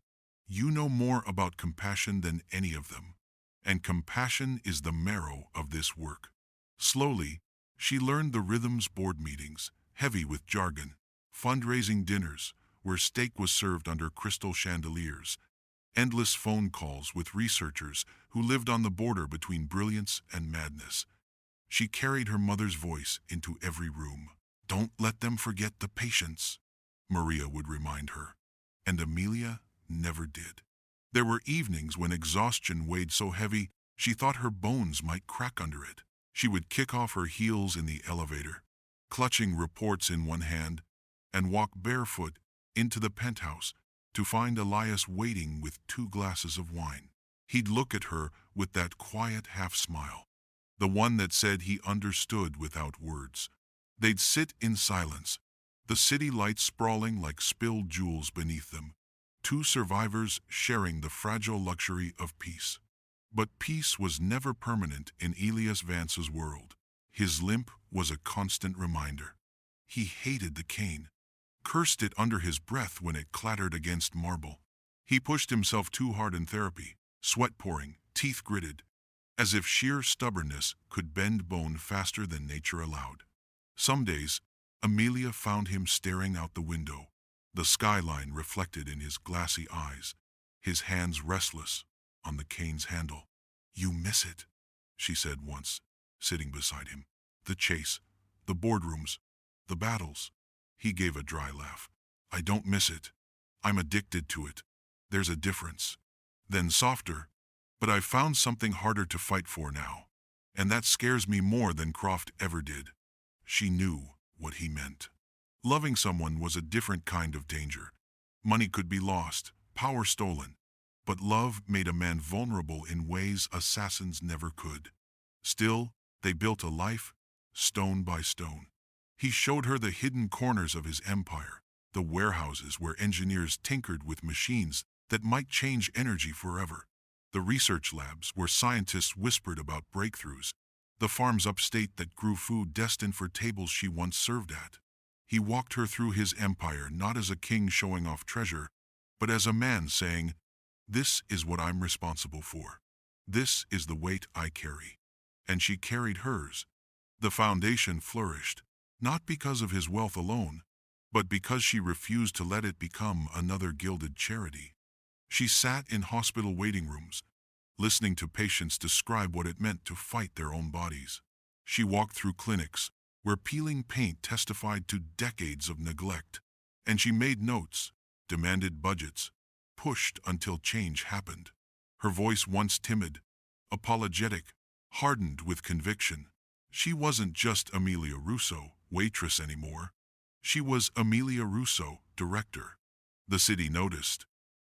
S1: "You know more about compassion than any of them, and compassion is the marrow of this work." Slowly, she learned the rhythms board meetings, heavy with jargon, fundraising dinners, where steak was served under crystal chandeliers, endless phone calls with researchers who lived on the border between brilliance and madness. She carried her mother's voice into every room. "Don't let them forget the patients," Maria would remind her, and Amelia never did. There were evenings when exhaustion weighed so heavy she thought her bones might crack under it. She would kick off her heels in the elevator, clutching reports in one hand, and walk barefoot into the penthouse to find Elias waiting with 2 glasses of wine. He'd look at her with that quiet half-smile, the one that said he understood without words. They'd sit in silence, the city lights sprawling like spilled jewels beneath them, 2 survivors sharing the fragile luxury of peace. But peace was never permanent in Elias Vance's world. His limp was a constant reminder. He hated the cane, cursed it under his breath when it clattered against marble. He pushed himself too hard in therapy, sweat pouring, teeth gritted, as if sheer stubbornness could bend bone faster than nature allowed. Some days, Amelia found him staring out the window, the skyline reflected in his glassy eyes, his hands restless on the cane's handle. "You miss it," she said once, sitting beside him. "The chase, the boardrooms, the battles." He gave a dry laugh. "I don't miss it. I'm addicted to it. There's a difference." Then softer, "But I've found something harder to fight for now. And that scares me more than Croft ever did." She knew what he meant. Loving someone was a different kind of danger. Money could be lost, power stolen. But love made a man vulnerable in ways assassins never could. Still, they built a life, stone by stone. He showed her the hidden corners of his empire, the warehouses where engineers tinkered with machines that might change energy forever, the research labs where scientists whispered about breakthroughs, the farms upstate that grew food destined for tables she once served at. He walked her through his empire not as a king showing off treasure, but as a man saying, "This is what I'm responsible for. This is the weight I carry." And she carried hers. The foundation flourished, not because of his wealth alone, but because she refused to let it become another gilded charity. She sat in hospital waiting rooms, listening to patients describe what it meant to fight their own bodies. She walked through clinics where peeling paint testified to decades of neglect, and she made notes, demanded budgets, pushed until change happened. Her voice, once timid, apologetic, hardened with conviction. She wasn't just Amelia Russo, waitress anymore. She was Amelia Russo, director. The city noticed,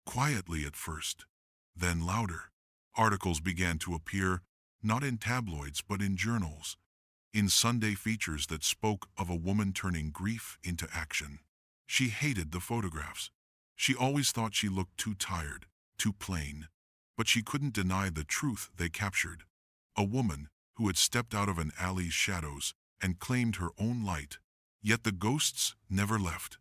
S1: quietly at first, then louder. Articles began to appear, not in tabloids but in journals, in Sunday features that spoke of a woman turning grief into action. She hated the photographs. She always thought she looked too tired, too plain, but she couldn't deny the truth they captured. A woman who had stepped out of an alley's shadows and claimed her own light, yet the ghosts never left.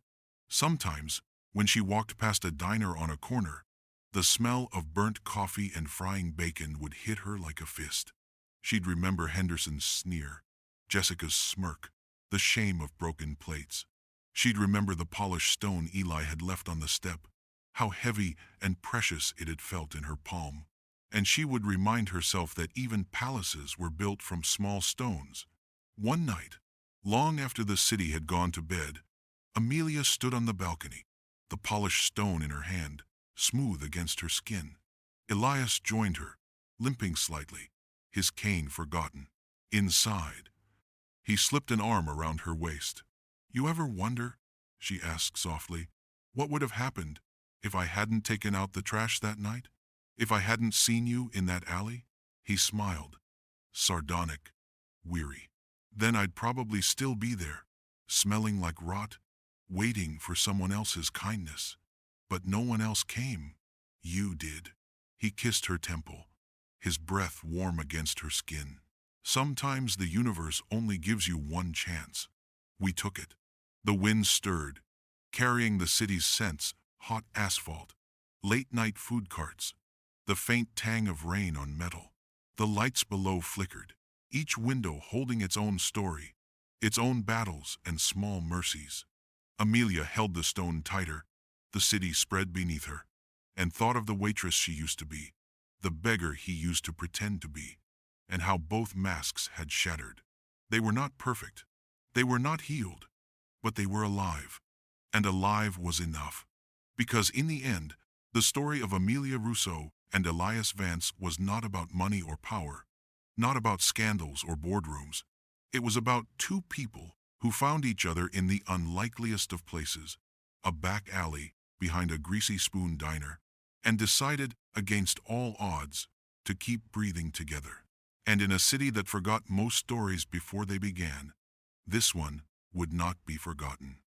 S1: Sometimes, when she walked past a diner on a corner, the smell of burnt coffee and frying bacon would hit her like a fist. She'd remember Henderson's sneer, Jessica's smirk, the shame of broken plates. She'd remember the polished stone Eli had left on the step, how heavy and precious it had felt in her palm. And she would remind herself that even palaces were built from small stones. One night, long after the city had gone to bed, Amelia stood on the balcony, the polished stone in her hand, smooth against her skin. Elias joined her, limping slightly, his cane forgotten. Inside, he slipped an arm around her waist. "You ever wonder," she asked softly, "what would have happened if I hadn't taken out the trash that night? If I hadn't seen you in that alley?" He smiled, sardonic, weary. "Then I'd probably still be there, smelling like rot, waiting for someone else's kindness. But no one else came. You did." He kissed her temple, his breath warm against her skin. "Sometimes the universe only gives you one chance." We took it. The wind stirred, carrying the city's scents, hot asphalt, late-night food carts, the faint tang of rain on metal. The lights below flickered, each window holding its own story, its own battles and small mercies. Amelia held the stone tighter, the city spread beneath her, and thought of the waitress she used to be, the beggar he used to pretend to be, and how both masks had shattered. They were not perfect, they were not healed, but they were alive. And alive was enough. Because in the end, the story of Amelia Russo and Elias Vance was not about money or power, not about scandals or boardrooms. It was about two people who found each other in the unlikeliest of places, a back alley behind a greasy spoon diner, and decided, against all odds, to keep breathing together. And in a city that forgot most stories before they began, this one would not be forgotten.